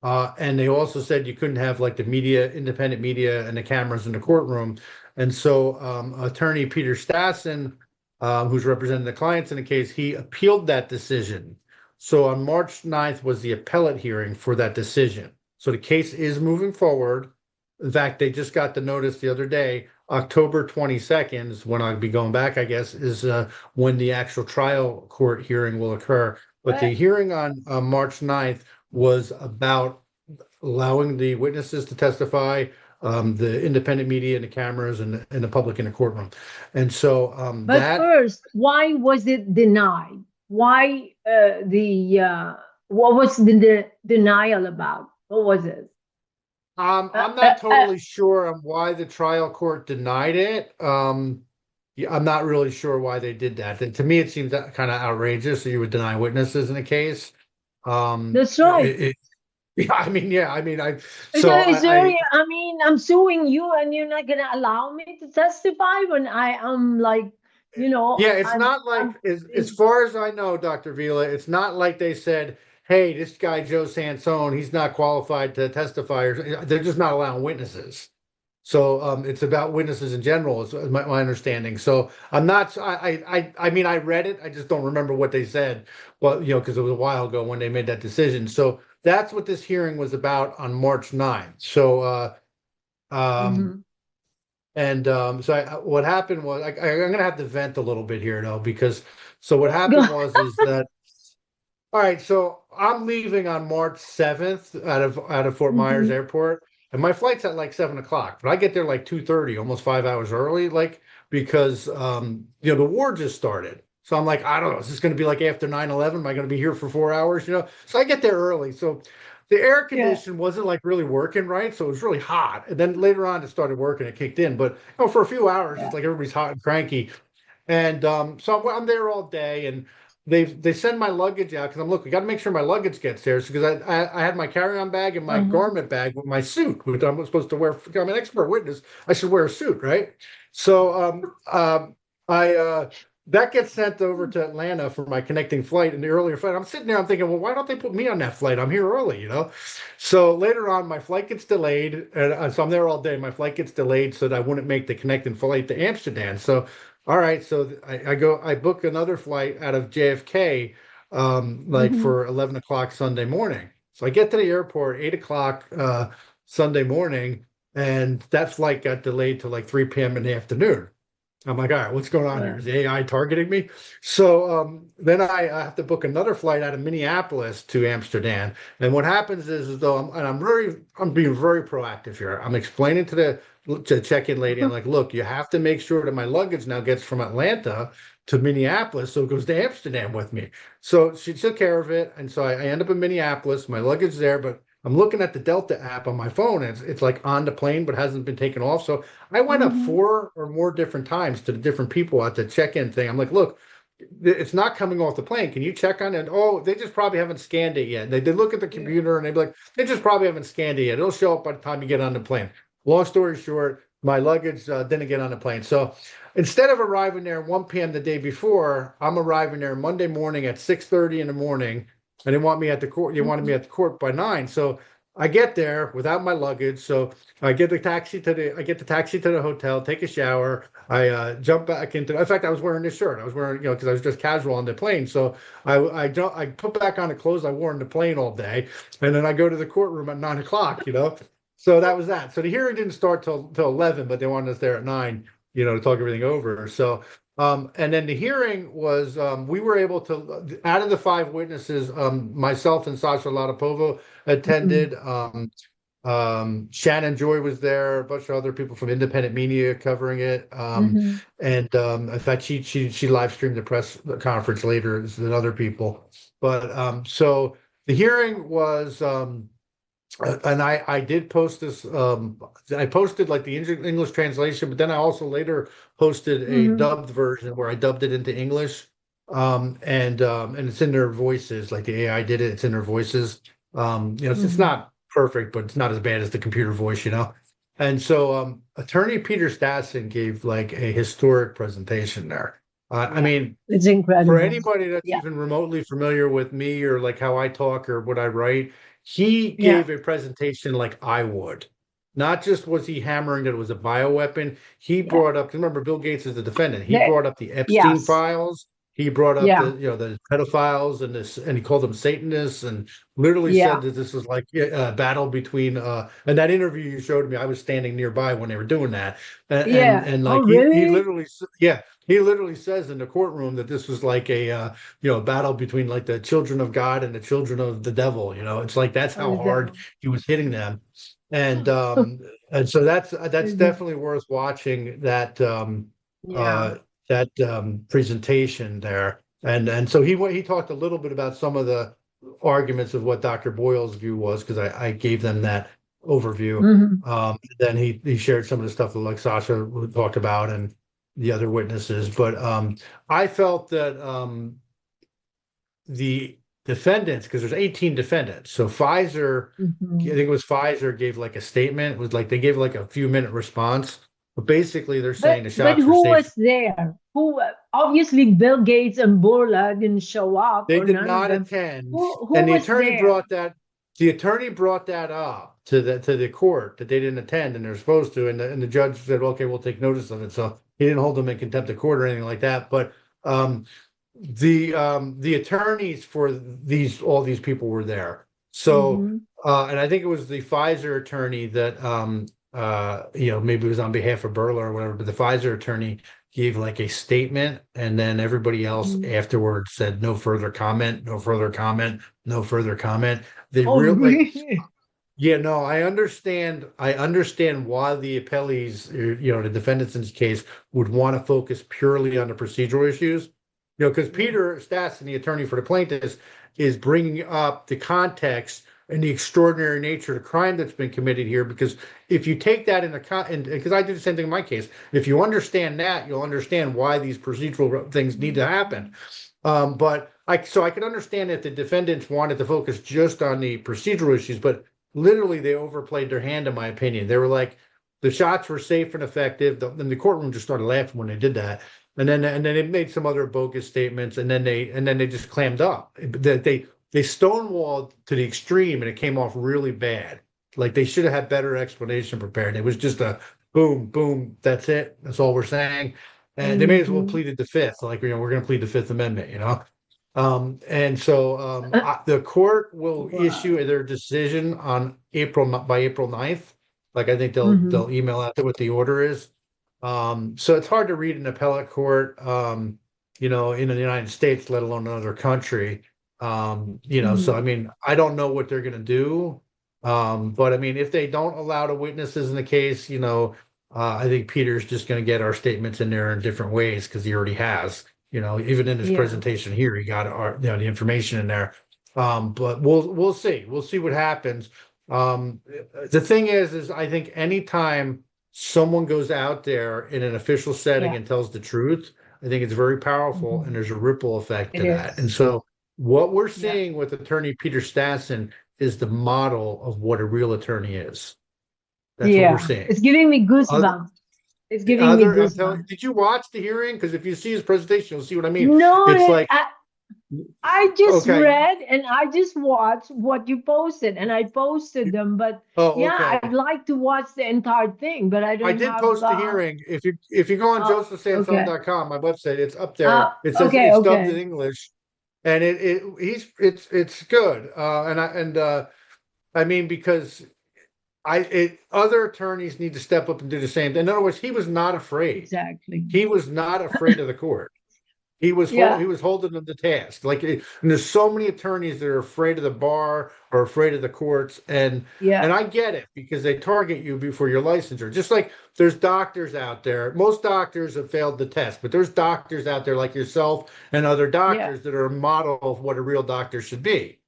And they also said you couldn't have like the media, independent media, and the cameras in the courtroom. And so attorney Peter Stassen, who's representing the clients in the case, he appealed that decision. So on March 9th was the appellate hearing for that decision. So the case is moving forward. In fact, they just got the notice the other day. October 22nd is when I'll be going back, I guess, is when the actual trial court hearing will occur. But the hearing on March 9th was about allowing the witnesses to testify, the independent media and the cameras and the public in the courtroom. And so But that first, why was it denied? Why what was the denial about? What was it? I'm not totally sure on why the trial court denied it. Yeah, I'm not really sure why they did that. To me, it seems kind of outrageous that you would deny witnesses in a case. That's right. Yeah, I mean, I mean, I'm suing you and you're not gonna allow me to testify when I am like, yeah, it's not like as far as I know, Dr. Vila, it's not like they said, hey, this guy Joe Sansone, he's not qualified to testify, or they're just not allowing witnesses. So it's about witnesses in general, is my understanding. So I'm not. I mean, I read it. I just don't remember what they said. Well, because it was a while ago when they made that decision. So that's what this hearing was about on March 9th. So what happened was I'm going to have to vent a little bit here, though, because what happened is that. All right, so I'm leaving on March 7th out of Fort Myers Airport, and my flight's at like 7 o'clock, but I get there like 2:30, almost 5 hours early, like because the war just started. So I'm like, I don't know, is this going to be like after 9/11? Am I going to be here for 4 hours? So I get there early. So the air condition wasn't like really working right, so it was really hot. And then later on, it started working, it kicked in, but for a few hours, it's like everybody's hot and cranky. And so I'm there all day, and they send my luggage out because we got to make sure my luggage gets there because I had my carry-on bag and my garment bag with my suit, which I'm supposed to wear. I'm an expert witness. I should wear a suit, right? So I that gets sent over to Atlanta for my connecting flight in the earlier flight. I'm sitting there, I'm thinking, well, why don't they put me on that flight? I'm here early, So later on, my flight gets delayed, and so I'm there all day. My flight gets delayed so that I wouldn't make the connecting flight to Amsterdam. So all right, so I book another flight out of JFK, for 11 o'clock Sunday morning. So I get to the airport 8 o'clock Sunday morning, and that flight got delayed to like 3 p.m. in the afternoon. I'm like, all right, what's going on here? Is the AI targeting me? So then I have to book another flight out of Minneapolis to Amsterdam. And what happens is though I'm being very proactive here. I'm explaining to the check-in lady, I'm like, look, you have to make sure that my luggage now gets from Atlanta to Minneapolis, so it goes to Amsterdam with me. So she took care of it, and so I end up in Minneapolis. My luggage there, but I'm looking at the Delta app on my phone, and it's like on the plane, but hasn't been taken off. So I went up 4 or more different times to the different people at the check-in thing. I'm like, look, it's not coming off the plane. Can you check on it? Oh, they just probably haven't scanned it yet. They look at the computer and they'd be like, they just probably haven't scanned it yet. It'll show up by the time you get on the plane. Long story short, my luggage didn't get on the plane. So instead of arriving there 1 p.m. the day before, I'm arriving there Monday morning at 6:30 in the morning. And they want me at the court. You wanted me at the court by 9. So I get there without my luggage. So I get the taxi to the hotel, take a shower. I jump back into. In fact, I was wearing this shirt. I was wearing, because I was just casual on the plane. So I put back on the clothes I wore on the plane all day, and then I go to the courtroom at 9 o'clock. So that was that. So the hearing didn't start till 11, but they wanted us there at 9. To talk everything over. So. And then the hearing was, we were able to, out of the 5 witnesses, myself and Sasha Latopovo attended. Shannon Joy was there, a bunch of other people from independent media covering it. And in fact, she live streamed the press conference later than other people. But so the hearing was, and I did post this. I posted like the English translation, but then I also later posted a dubbed version where I dubbed it into English, and it's in their voices. Like the AI did it; it's in their voices. It's not perfect, but it's not as bad as the computer voice, And so, Attorney Peter Stasson gave like a historic presentation there. I mean, it's incredible for anybody that's even remotely familiar with me or like how I talk or what I write. He gave a presentation like I would. Not just was he hammering that it was a bioweapon. He brought up, remember, Bill Gates is the defendant. He brought up the Epstein files. He brought up Yeah. the pedophiles and this, and he called them Satanists, and literally said Yeah. that this was like a battle between. And that interview you showed me, I was standing nearby when they were doing that, Yeah. and Oh, like he really? literally, yeah, he literally says in the courtroom that this was like a battle between like the children of God and the children of the devil. It's like that's Oh, how the hard devil. he was hitting them, and so that's definitely worth watching Yeah. uh presentation there. And so he talked a little bit about some of the arguments of what Dr. Boyle's view was, because I gave them that overview. Hmm. Then he shared some of the stuff that like Sasha talked about and the other witnesses. But I felt that the defendants, because there's 18 defendants, so Pfizer, I think Hmm. it was Pfizer, gave like a statement. It was like they gave like a few minute response, but basically they're saying the But shots were who safe. was there? Who obviously Bill Gates and Borla didn't show up, They or did none of not them. attend, Who and was there? the attorney brought that up to the court that they didn't attend and they're supposed to, and the judge said, okay, we'll take notice of it. So he didn't hold them in contempt of court or anything like that. But the attorneys for all these people were there. So Hmm. and I think it was the Pfizer attorney that maybe it was on behalf of Burla or whatever, but the Pfizer attorney gave like a statement, and then everybody else Hmm. afterwards said no further comment, no further comment, no further comment. They Oh, real like, really? yeah, no, I understand why the appellees, the defendants in this case, would want to focus purely on the procedural issues. Because Yeah. Peter Stassen, the attorney for the plaintiffs, is bringing up the context and the extraordinary nature of the crime that's been committed here. Because if you take that in account, because I did the same thing in my case, if you understand that, you'll understand why these procedural things need to happen. But I can understand if the defendants wanted to focus just on the procedural issues, but literally they overplayed their hand, in my opinion. They were like, the shots were safe and effective. And the courtroom just started laughing when they did that. And then they made some other bogus statements, and then they just clammed up. They stonewalled to the extreme, and it came off really bad. Like they should have had better explanation prepared. It was just a boom, boom. That's it. That's all we're saying. And they may as well Hmm. pleaded the fifth. Like, we're going to plead the Fifth Amendment. And so the court will Wow. issue their decision on by April 9th. Like, I think Hmm. they'll email out what the order is. So it's hard to read an appellate court, in the United States, let alone another country. So I Hmm. mean, I don't know what they're going to do. But I mean, if they don't allow the witnesses in the case, I think Peter's just going to get our statements in there in different ways, because he already has. Even in his Yeah. presentation here, he got the information in there. But we'll see. We'll see what happens. The thing is I think anytime someone goes out there in an official setting Yeah. and tells the truth, I think it's very powerful, and Hmm. there's a ripple effect It to that. And is. so what we're Yeah. seeing with attorney Peter Stassen is the model of what a real attorney is. That's what we're Yeah. seeing. It's giving me Other, goosebumps. It's the giving me other, I'm telling you, goosebumps. did you watch the hearing? Because if you see his presentation, you'll see what I mean. No, It's like, I just okay, read and I just watched what you posted, and I posted them. But oh, yeah, I'd okay. like to watch the entire thing, but I I don't did have. post the hearing. If you go on Oh, okay. josephsansone.com, my website, it's up there. It says Okay. it's dubbed in Okay. English, and it's good. I mean, because other attorneys need to step up and do the same. In other words, he was not afraid. Exactly. He was not afraid of the court. He Yeah. was holding them to task. Like, and there's so many attorneys that are afraid of the bar or afraid of the courts, and Yeah. I get it, because they target you before your licensure. Just like there's doctors out there. Most doctors have failed the test, but there's doctors out there like yourself and other Yeah. doctors that are a model of what a real doctor should be.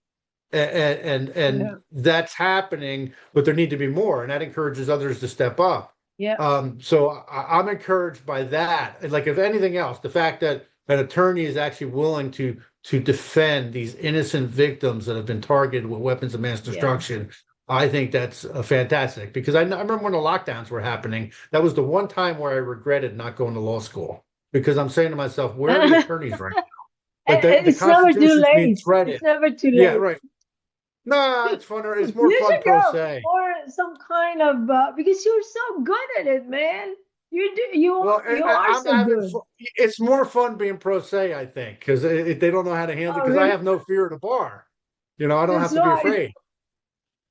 And Yeah. that's happening, but there need to be more, and that encourages others to step up. Yeah. So I'm encouraged by that. And like, if anything else, the fact that an attorney is actually willing to defend these innocent victims that have been targeted with weapons of mass Yeah. destruction, I think that's fantastic. Because I remember when the lockdowns were happening, that was the one time where I regretted not going to law school, because I'm saying to myself, where are the attorneys right now? Like, the It's never too Constitution's being late. threaded. It's never too Yeah, late. right. No, it's funner. It's more You fun should pro go se. for some kind of because you're so good at it, man. You do, you Well, you are I'm so having good. it's more fun being pro se, I think, because they don't know how to handle it. Oh, Because I really? have no fear at the bar. I don't That's have to be right. afraid.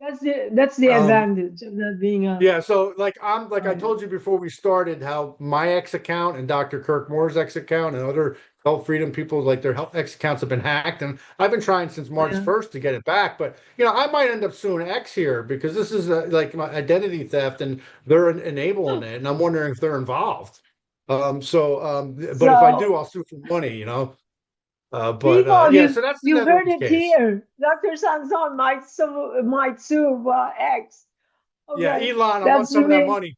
That's the Um, advantage of not being a Yeah, so like I lawyer. told you before we started, how my ex account and Dr. Kirk Moore's ex account and other health freedom people, like their health ex accounts have been hacked, and I've been trying since March Yeah. 1st to get it back. But I might end up suing X here because this is like my identity theft, and they're enabling it, and I'm wondering if they're involved. But if I do, So I'll sue for money. people, Yeah, so that's the you heard Netherlands it case. here. Dr. Sanson might sue X. Yeah, Okay, Elon, I want that's some of that really money.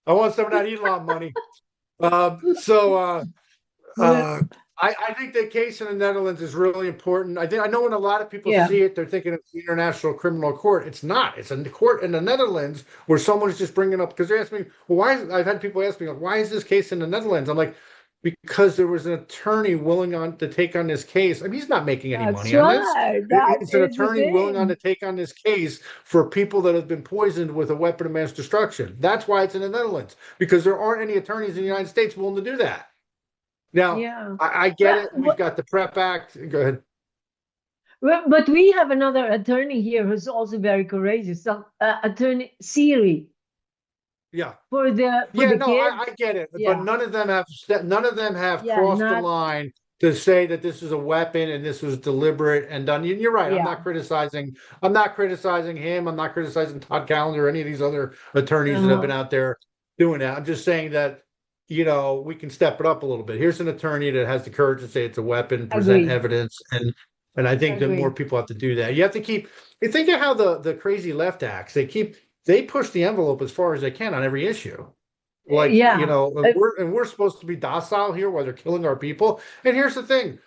I want some of that Elon money. Um, so uh, yeah. Uh, I think the case in the Netherlands is really important. I know when a lot of people Yeah, see it, they're thinking it's the International Criminal Court. It's not. It's a court in the Netherlands where someone's just bringing up, because they ask me, well, I've had people ask me, like, why is this case in the Netherlands? I'm like, because there was an attorney willing on to take on this case. I mean, he's not making any that's money on this. right. That It's an is the attorney willing on to thing. take on this case for people that have been poisoned with a weapon of mass destruction. That's why it's in the Netherlands, because there aren't any attorneys in the United States willing to do that. Now, Yeah. I get But, it. We've got the PrEP Act. Go ahead. but we have another attorney here who's also very courageous. So, attorney Siri Yeah. for Yeah, the no, I kids. get it. But Yeah. none of them have Yeah. crossed the Not. line to say that this is a weapon and this was deliberate and done. You're right. Yeah. I'm not criticizing him. I'm not criticizing Todd Callender or any of these other attorneys that have been Uh-huh. out there doing that. I'm just saying that, we can step it up a little bit. Here's an attorney that has the courage to say it's a weapon, present Agree. evidence, and I think that more Agree. people have to do that. You have to you think of how the crazy left acts, they push the envelope as far as they can on every issue. Like, Yeah. we're supposed to be docile here while they're killing our people. And here's the thing: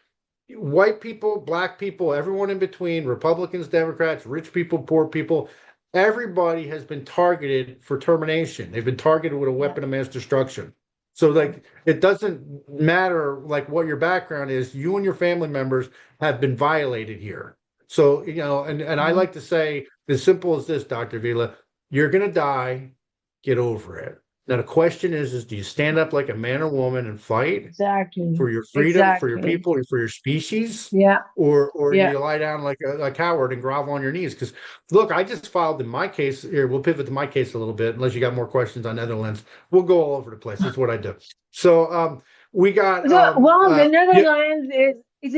white people, black people, everyone in between, Republicans, Democrats, rich people, poor people, everybody has been targeted for termination. They've been targeted with a Yeah. weapon of mass destruction. So, like, it doesn't matter like what your background is, you and your family members have been violated here. So, and I Mhm. like to say, as simple as this, Dr. Vila, you're gonna die, get over it. Now the question is do you stand up like a man or woman and fight Exactly. for your freedom, for your Exactly. people, and for your species? Yeah. Or do Yeah. you lie down like a coward and grovel on your knees? Because look, I just filed in my case here. We'll pivot to my case a little bit, unless you got more questions on Netherlands. We'll go all over the place. That's what I do. So we got So, well, the yeah, Netherlands is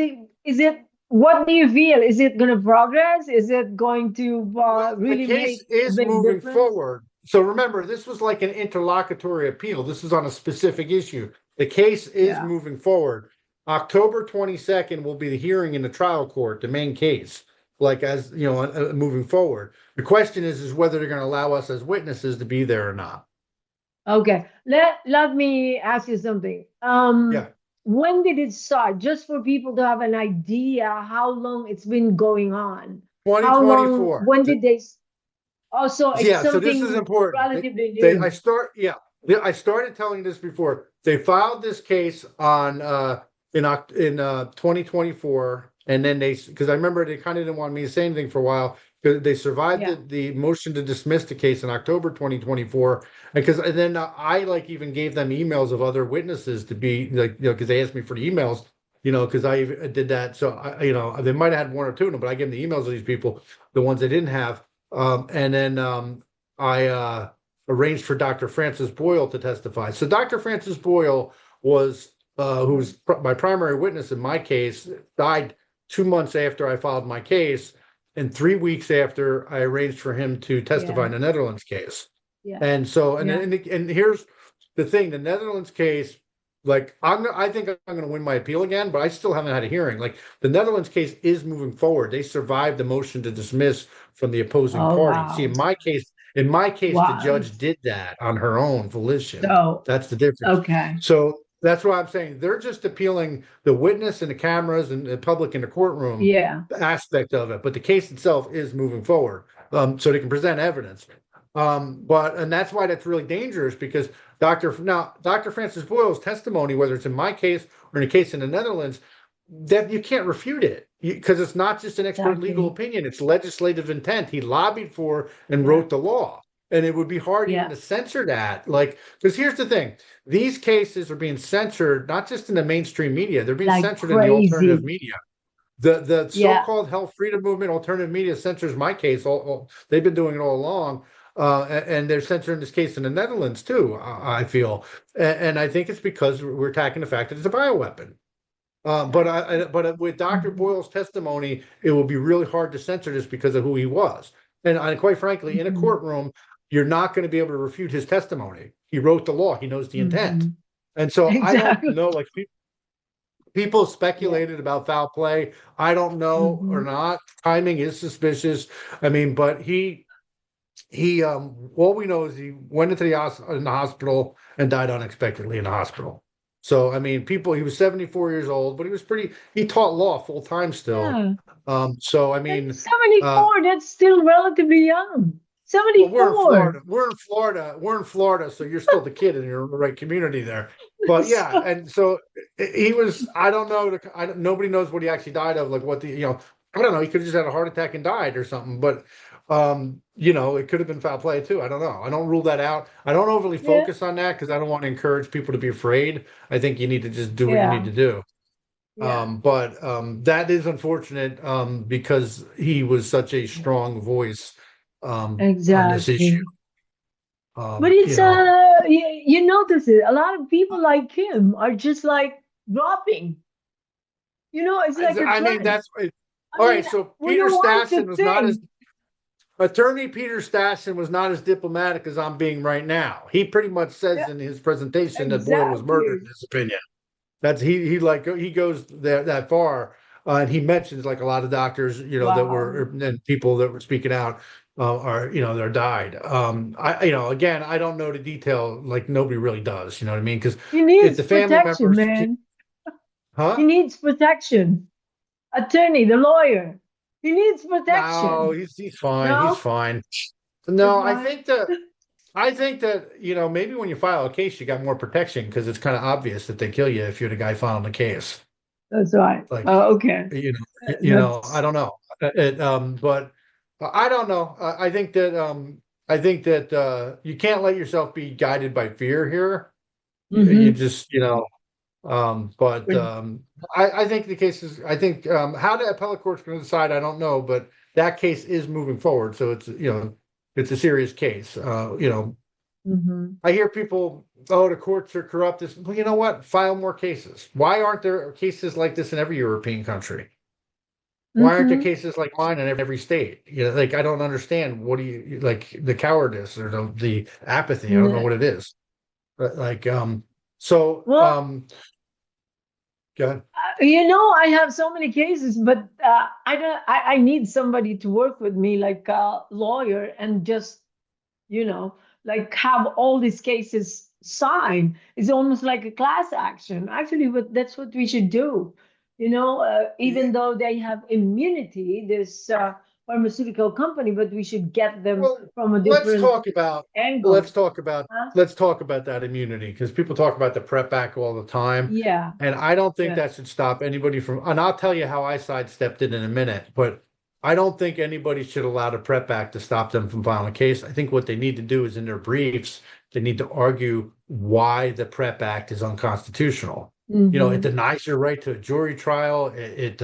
it what do you feel? Is it going to progress? Is it going to well, the really case make a is big moving difference? forward. So remember, this was like an interlocutory appeal. This is on a specific issue. The case is Yeah. moving forward. October 22nd will be the hearing in the trial court, the main case, like as moving forward. The question is whether they're going to allow us as witnesses to be there or not. Okay. Let me ask you something. Yeah, When did it start? Just for people to have an idea how long it's been going on. How long? 2024. When did they? Also, it's Yeah, so this is something important. relatively new. I started telling this before. They filed this case on in 2024, and then because I remember they kind of didn't want me to say anything for a while because they survived Yeah. the motion to dismiss the case in October 2024, and then I like even gave them emails of other witnesses to be like because they asked me for the emails. Because I did that. So they might have had one or two of them, but I gave them the emails of these people, the ones they didn't have. And then I arranged for Dr. Francis Boyle to testify. So Dr. Francis Boyle was, who's my primary witness in my case, died 2 months after I filed my case, and 3 weeks after I arranged for him to testify Yeah. in the Netherlands case. Yeah. And so, and Yeah. and here's the thing: the Netherlands case, like I think I'm going to win my appeal again, but I still haven't had a hearing. Like the Netherlands case is moving forward. They survived the motion to dismiss from the opposing Oh, party. See, wow. in my case, the Wow. judge did that on her own volition. So, That's the difference. okay. So that's why I'm saying they're just appealing the witness and the cameras and the public in the courtroom Yeah. aspect of it, but the case itself is moving forward, so they can present evidence. And that's why that's really dangerous because Dr. Francis Boyle's testimony, whether it's in my case or in a case in the Netherlands, that you can't refute it because it's not just an expert legal Exactly. opinion; it's legislative intent. He lobbied for and Yeah. wrote the law. And it would be hard even Yeah. to censor that. Like, because here's the thing, these cases are being censored, not just in the mainstream media, they're being Like censored in the alternative crazy. media. The Yeah. so-called health freedom movement, alternative media censors my case. They've been doing it all along. And they're censoring this case in the Netherlands too, I feel. And I think it's because we're attacking the fact that it's a bioweapon. But with Dr. Mhm. Boyle's testimony, it will be really hard to censor this because of who he was. And quite frankly, in a Mhm. courtroom, you're not going to be able to refute his testimony. He wrote the law. He knows the intent. Mhm. And so I don't Exactly. know, like people Yeah. speculated about foul play. I don't know or Mhm. not. Timing is suspicious. I mean, but he all we know is he went into in the hospital and died unexpectedly in the hospital. So I mean, he was 74 years old, but he taught law full time still. Yeah. So I And mean, 74, that's still relatively young. well, we're in 74. Florida. We're in Florida, so you're still the kid and you're in the right community there. But yeah, So, and so he was. I don't know. Nobody knows what he actually died of. Like what I don't know. He could have just had a heart attack and died or something. But it could have been foul play too. I don't know. I don't rule that out. I don't overly yeah. focus on that because I don't want to encourage people to be afraid. I think you need to just do what you need Yeah. to do. Yeah. But that is unfortunate because he was such a strong voice on this issue. Exactly. But it's you notice it. A lot of people like him are just like dropping. It's like a I mean, trend. I all mean, right. So we don't want to think. Attorney Peter Stassen was not as diplomatic as I'm being right now. He pretty much says Yeah, in his presentation that Boyle was murdered, exactly. in his opinion. That's he goes there that far, and he mentions like a lot of doctors, that Wow. were and people that were speaking out are they're died. Again, I don't know the detail, like nobody really does. You know what I mean? Because He if needs the family protection, members, man. He huh? needs protection. Attorney, the lawyer. He needs No, protection. he's fine. He's No? fine. That's No, why. I think that maybe when you file a case, you got more protection because it's kind of obvious that they kill you if you're the guy filing the case. That's right. Like, Oh, okay. I That's don't know. But I don't know. I think that you can't let yourself be guided by fear here. You mm-hmm. just, but I think the case is. I think how the appellate court's going to decide, I don't know, but that case is moving forward, so it's a serious case. Mm-hmm. I hear people, oh, the courts are corrupt. Well, you know what? File more cases. Why aren't there cases like this in every European country? Why aren't there Mm-hmm. cases like mine in every state? Like I don't understand. What do you like the cowardice or the apathy? I don't know Yeah. what it is. But like so Well, go ahead. I have so many cases, but I don't. I need somebody to work with me, like a lawyer, and just you know, like have all these cases signed. It's almost like a class action. Actually, that's what we should do. Even though they have immunity, this pharmaceutical company, but we should get them Well, from a let's different talk about let's angle. talk about Huh? let's talk about that immunity because people talk about the PrEP Act all the time, Yeah. and I don't think Yeah. that should stop anybody from. And I'll tell you how I sidestepped it in a minute, but I don't think anybody should allow the PrEP Act to stop them from filing a case. I think what they need to do is in their briefs, they need to argue why the PrEP Act is unconstitutional. It Mm-hmm. denies your right to a jury trial. It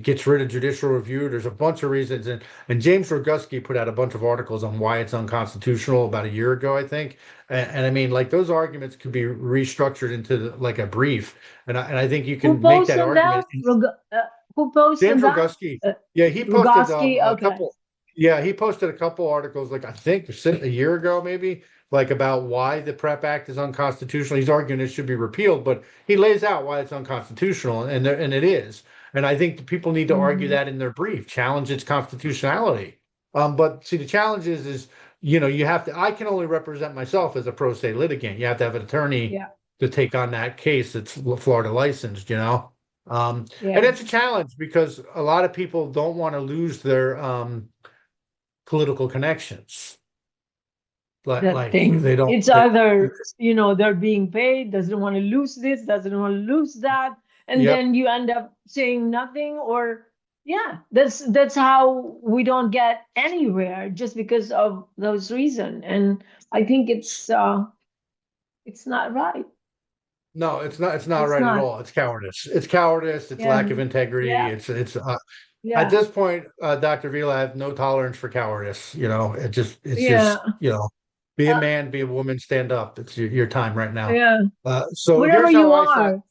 gets rid of judicial review. There's a bunch of reasons, and James Roguski put out a bunch of articles on why it's unconstitutional about a year ago, I think. And I mean, like those arguments could be restructured into like a brief, and I think you Who can make that posted argument. that? Who posted James that? Roguski, Uh, yeah, he posted Rogoski. a Okay. couple. Yeah, he posted a couple articles, like I think a year ago, maybe, like about why the PrEP Act is unconstitutional. He's arguing it should be repealed, but he lays out why it's unconstitutional, and it is. And I think the people need to argue Mm-hmm. that in their brief, challenge its constitutionality. But see, the challenge is, you have to. I can only represent myself as a pro se litigant. You have to have an attorney Yeah. to take on that case that's Florida licensed. And Yeah. it's a challenge because a lot of people don't want to lose their political connections. That Like thing. they don't. It's either, they're being paid, doesn't want to lose this, doesn't want to lose that. And Yep. then you end up saying nothing, or Yeah, that's how we don't get anywhere, just because of those reasons. And I think it's not right. No, it's not. It's not It's right at not. all. It's cowardice. It's cowardice. It's Yeah, lack of integrity. yeah, It's at yeah, this point, Dr. Vila, I have no tolerance for cowardice. It's yeah, just, be a uh, man, be a woman, stand up. It's your time right now. yeah. So Whatever here's how you I saw. are.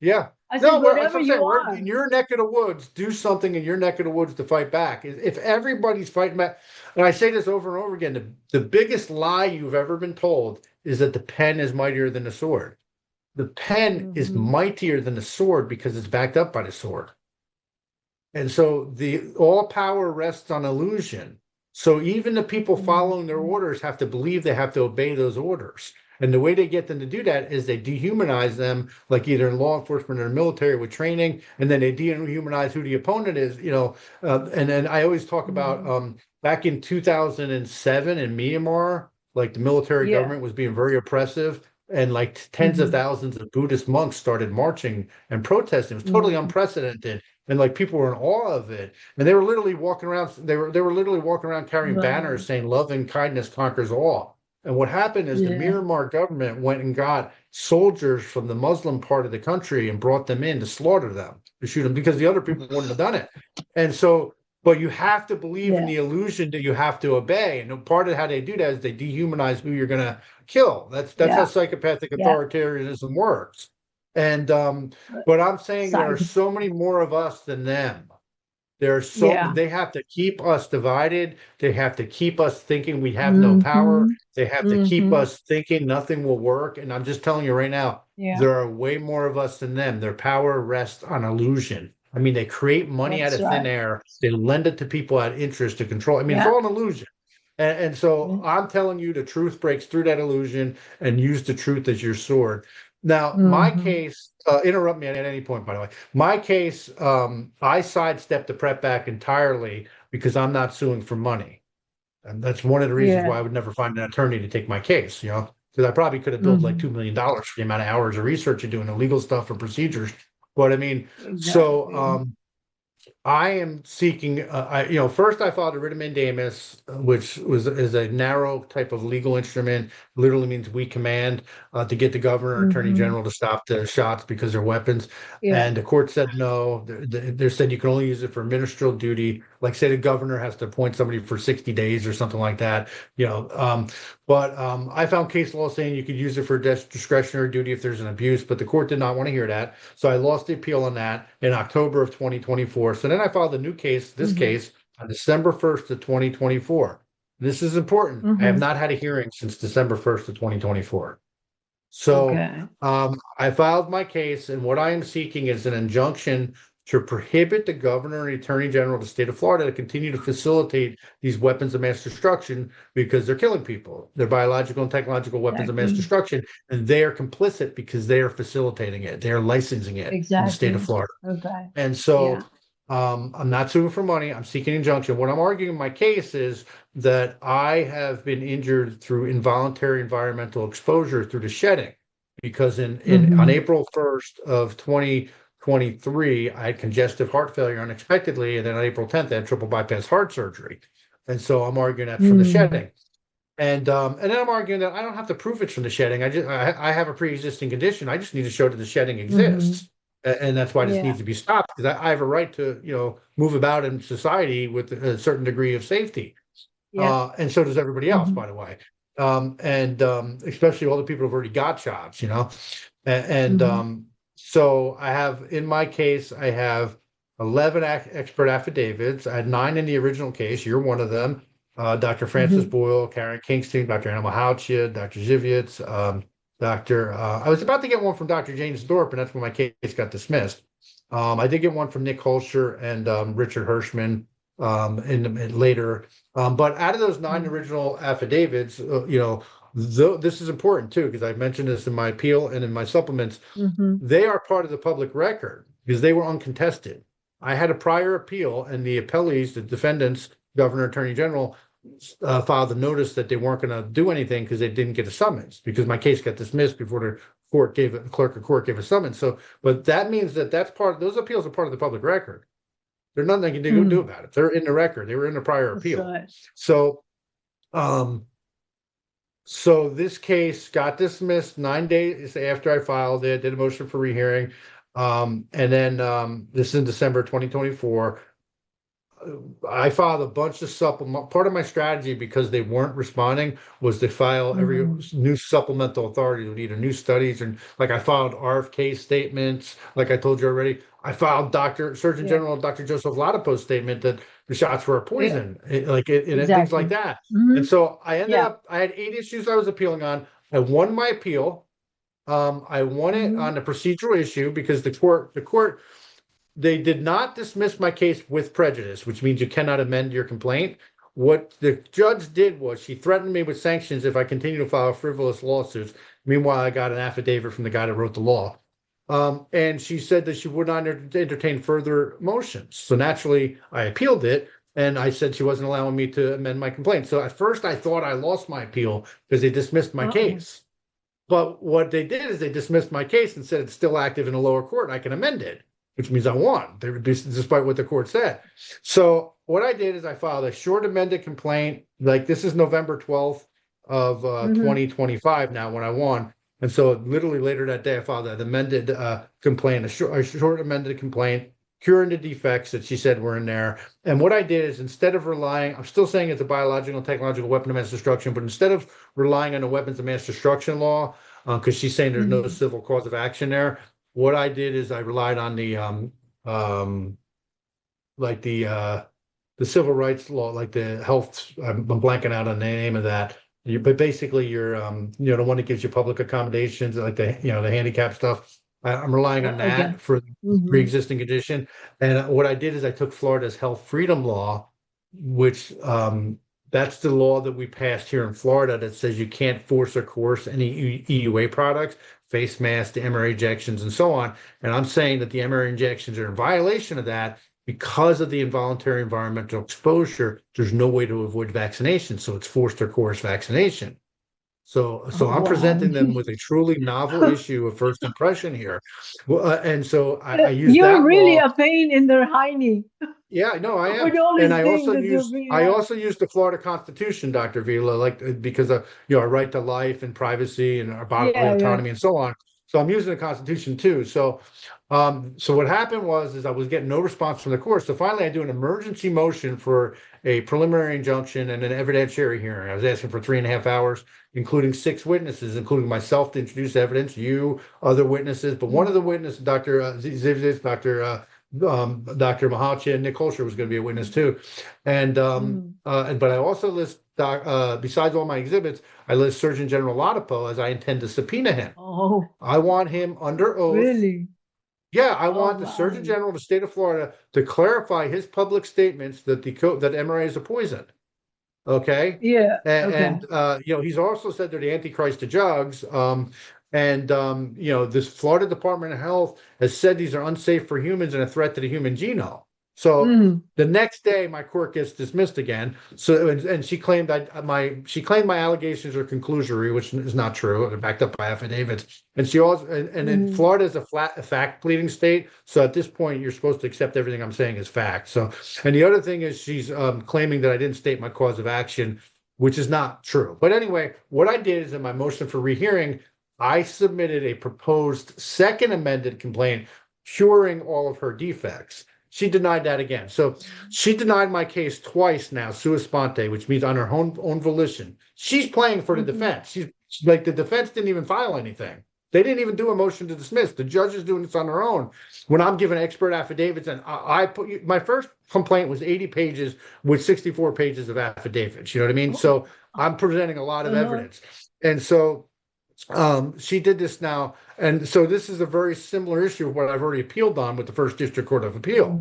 Yeah. I No, said, that's whatever what I'm you saying. We're are. in your neck of the woods. Do something in your neck of the woods to fight back. If everybody's fighting back, and I say this over and over again, the biggest lie you've ever been told is that the pen is mightier than the sword. The pen is Hmm. mightier than the sword because it's backed up by the sword. And so the all power rests on illusion. So even the people following their Hmm. orders have to believe they have to obey those orders. And the way they get them to do that is they dehumanize them, like either in law enforcement or military with training, and then they dehumanize who the opponent is. And then I always talk about Hmm. back in 2007 in Myanmar, like the military Yeah. government was being very oppressive, and like tens of Hmm. thousands of Buddhist monks started marching and protesting. It was totally Hmm. unprecedented, and like people were in awe of it, and they were literally walking around. They were literally walking around carrying Wow. banners saying "Love and kindness conquers all." And what happened is the Yeah. Myanmar government went and got soldiers from the Muslim part of the country and brought them in to slaughter them, to shoot them, because the other people wouldn't have done it. And so, but you have to believe in Yeah. the illusion that you have to obey. And part of how they do that is they dehumanize who you're going to kill. That's how Yeah. psychopathic Yeah. authoritarianism works. And but I'm saying there are Psych. so many more of us than them. Yeah. They have to keep us divided. They have to keep us thinking we have no power. Hmm. They have to keep Hmm. us thinking nothing will work. And I'm just telling you right now, Yeah. there are way more of us than them. Their power rests on illusion. I mean, they create money out That's of thin right. air. They lend it to people at interest to control. I mean, it's Yeah. all an illusion. And so I'm telling you, the truth breaks through that illusion, and use the truth as your sword. Now, my Hmm. case, interrupt me at any point, by the way. My case, I sidestepped the prep back entirely because I'm not suing for money. And that's one of the reasons Yeah. why I would never find an attorney to take my case, because I probably could have billed like Hmm. $2 million for the amount of hours of research and doing the legal stuff and procedures. But I mean, so Exactly. I am seeking, first I filed a writ of mandamus, which is a narrow type of legal instrument, literally means we command to get the governor or attorney Hmm. general to stop the shots because they're weapons. Yeah. And the court said no. They said you can only use it for ministerial duty. Like say the governor has to appoint somebody for 60 days or something like that, you know. But I found case law saying you could use it for discretionary duty if there's an abuse, but the court did not want to hear that. So I lost the appeal on that in October of 2024. So then I filed a new case, this Hmm. case, on December 1st of 2024. This is important. I have Hmm. not had a hearing since December 1st of 2024. So Okay. I filed my case, and what I am seeking is an injunction to prohibit the governor and attorney general of the state of Florida to continue to facilitate these weapons of mass destruction because they're killing people. They're biological and technological weapons of mass Exactly. destruction, and they are complicit because they are facilitating it. They are licensing it in the state of Exactly. Florida. Okay. And so Yeah. I'm not suing for money. I'm seeking injunction. What I'm arguing in my case is that I have been injured through involuntary environmental exposure through the shedding, because in on Hmm. April 1st of 2023, I had congestive heart failure unexpectedly, and then on April 10th, I had triple bypass heart surgery. And so I'm arguing that's from the Mm. shedding. And then I'm arguing that I don't have to prove it's from the shedding. I have a pre-existing condition. I just need to show that the shedding Hmm. exists, and that's why this Yeah. needs to be stopped, because I have a right to move about in society with a certain degree of safety, Yeah. and so does everybody else, Hmm. by the way, and especially all the people who've already got jobs. And Hmm. so I have in my case I have 11 expert affidavits. I had 9 in the original case. You're one of them. Dr. Francis Hmm. Boyle, Karen Kingston, Dr. Anna Mahouchia, Dr. Zivitz, I was about to get one from Dr. James Thorpe, and that's when my case got dismissed. I did get one from Nick Holscher and Richard Hirschman later. But out of those 9 Hmm. original affidavits, this is important too, because I mentioned this in my appeal and in my supplements. Hmm. They are part of the public record because they were uncontested. I had a prior appeal, and the appellees, the defendants, governor, attorney general, filed a notice that they weren't going to do anything because they didn't get a summons, because my case got dismissed before the clerk of court gave a summons. So, but that means that those appeals are part of the public record. There's nothing they can do about it. They're in the record. They were in the prior That's appeal. right. So, so this case got dismissed 9 days after I filed it, did a motion for rehearing. And then this is in December 2024. I filed a bunch of supplement. Part of my strategy, because they weren't responding, was to file every new supplemental authority would either new studies, and like I filed RFK statements, like I told you already. I filed Surgeon General Dr. Joseph Ladapo's statement that the shots were a poison, and things like that. And so I ended up, I had 8 issues I was appealing on. I won my appeal. I won it on the procedural issue because the court, they did not dismiss my case with prejudice, which means you cannot amend your complaint. What the judge did was she threatened me with sanctions if I continue to file frivolous lawsuits. Meanwhile, I got an affidavit from the guy that wrote the law. And she said that she would not entertain further motions. So naturally, I appealed it, and I said she wasn't allowing me to amend my complaint. So at first, I thought I lost my appeal because they dismissed my case. But what they did is they dismissed my case and said it's still active in the lower court and I can amend it, which means I won, despite what the court said. So what I did is I filed a short amended complaint. Like, this is November 12th of 2025 now when I won. And so literally later that day, I filed an amended complaint, a short amended complaint, curing the defects that she said were in there. And what I did is, instead of relying, I'm still saying it's a biological and technological weapon of mass destruction, but instead of relying on the weapons of mass destruction law, because she's saying there's no civil cause of action there, what I did is I relied on the civil rights law, like the health. I'm blanking out on the name of that. But basically, you're the one that gives you public accommodations, like the handicap stuff. I'm relying on that for the pre-existing condition. And what I did is I took Florida's health freedom law, which that's the law that we passed here in Florida that says you can't force or coerce any EUA products, face masks, the MRA injections, and so on. And I'm saying that the MRA injections are in violation of that because of the involuntary environmental exposure. There's no way to avoid vaccination, so it's forced or coerced vaccination. So I'm presenting them with a truly novel issue of first impression here. And so I use You're that really law. a pain in their hiney. Yeah, no, I am. With all these And I things also that you're use being I asked. also use the Florida Constitution, Dr. Vila, like because of our right to life and privacy and our bodily autonomy and so on. So I'm using the Constitution too. So what happened was I was getting no response from the court. So finally I do an emergency motion for a preliminary injunction and an evidentiary hearing. I was asking for 3.5 hours, including 6 witnesses, including myself to introduce evidence, you, other witnesses. But one of the witnesses, Dr. Zivziv, Dr. Mahalcha, and Nick Holscher was going to be a witness too. And but I also list, besides all my exhibits, I list Surgeon General Ladapo as I intend to subpoena him. Oh, I want him under oath. really? Yeah, I want the Surgeon General of the state of Florida to clarify his public statements that that MRA is a poison. Okay. Yeah. And he's also said they're the Antichrist to drugs. This Florida Department of Health has said these are unsafe for humans and a threat to the human genome. So the next day, my court gets dismissed again. So and she claimed my allegations are conclusory, which is not true. They're backed up by affidavits. And she also and then Florida is a fact pleading state. So at this point, you're supposed to accept everything I'm saying as fact. So, and the other thing is she's claiming that I didn't state my cause of action, which is not true. But anyway, what I did is in my motion for rehearing, I submitted a proposed second amended complaint curing all of her defects. She denied that again. So she denied my case twice now, sua sponte, which means on her own volition. She's playing for the defense. She's like, the defense didn't even file anything. They didn't even do a motion to dismiss. The judge is doing this on their own. When I'm giving expert affidavits, and I put my first complaint was 80 pages with 64 pages of affidavits. You know what I mean? So I'm presenting a lot of evidence. And so she did this now. And so this is a very similar issue of what I've already appealed on with the First District Court of Appeal.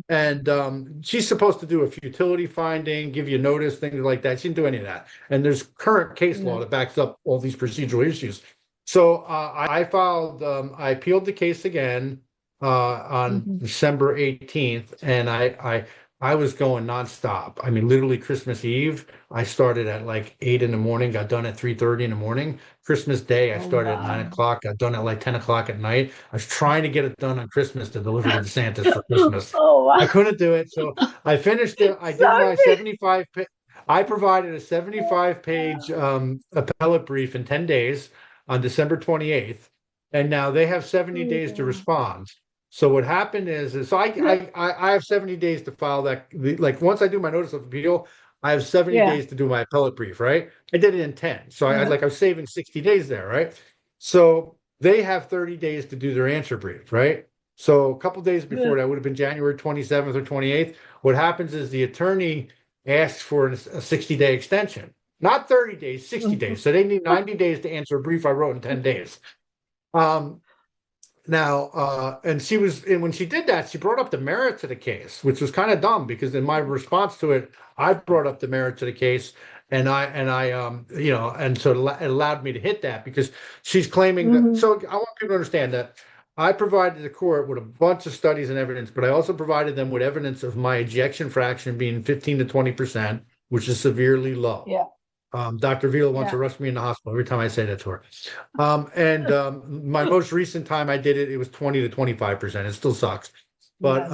And she's supposed to do a futility finding, give you notice, things like that. She didn't do any of that. And there's current case law that backs up all these procedural issues. So I appealed the case again on December 18th, and I I was going nonstop. I mean, literally Christmas Eve, I started at like 8 in the morning, got done at 3:30 in the morning. Christmas Day, I Oh, started at 9 wow. o'clock, got done at like 10 o'clock at night. I was trying to get it done on Christmas to deliver to DeSantis for Christmas. Oh, wow. I couldn't do it. So I finished it. I did my Sorry. 75, I provided a 75 page appellate brief in 10 days on December 28th. And now they have 70 days to respond. So what happened is so I have 70 days to file that. Like once I do my notice of appeal, I have 70 Yeah. days to do my appellate brief, right? I did it in 10. So I Yeah. like I was saving 60 days there, right? So they have 30 days to do their answer brief, right? So a couple days before that would have been January 27th or 28th. What happens is the attorney asks for a 60-day extension, not 30 days, 60 days. So they need 90 days to answer a brief I wrote in 10 days. And when she did that, she brought up the merits of the case, which was kind of dumb because in my response to it, I brought up the merits of the case, and so it allowed me to hit that because she's claiming that. So I want people to understand that I provided the court with a bunch of studies and evidence, but I also provided them with evidence of my ejection fraction being 15 to 20%, which is severely low. Yeah. Dr. Vila wants to rush me in the hospital every time I say that to her. My most recent time I did it, it was 20 to 25%. It still sucks. But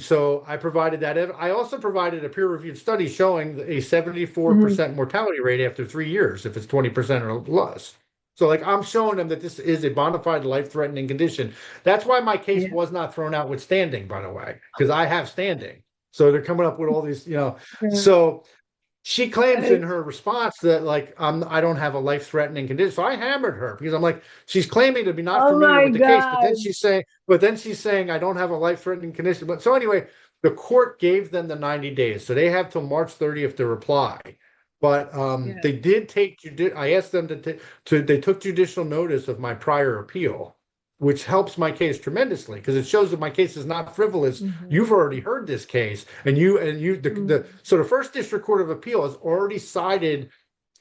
so I provided that. I also provided a peer-reviewed study showing a 74% mortality rate after 3 years, if it's 20% or less. So like I'm showing them that this is a bona fide life-threatening condition. That's why my case was not thrown out with standing, by the way, because I have standing. So they're coming up with all these, so she claims in her response that like I don't have a life-threatening condition. So I hammered her because I'm like, she's claiming to be not familiar with the case, but then she's saying I don't have a life-threatening condition. But so anyway, the court gave them the 90 days. So they have till March 30th to reply. But they did take I asked them they took judicial notice of my prior appeal, which helps my case tremendously because it shows that my case is not frivolous. You've already heard this case, and so the First District Court of Appeal has already sided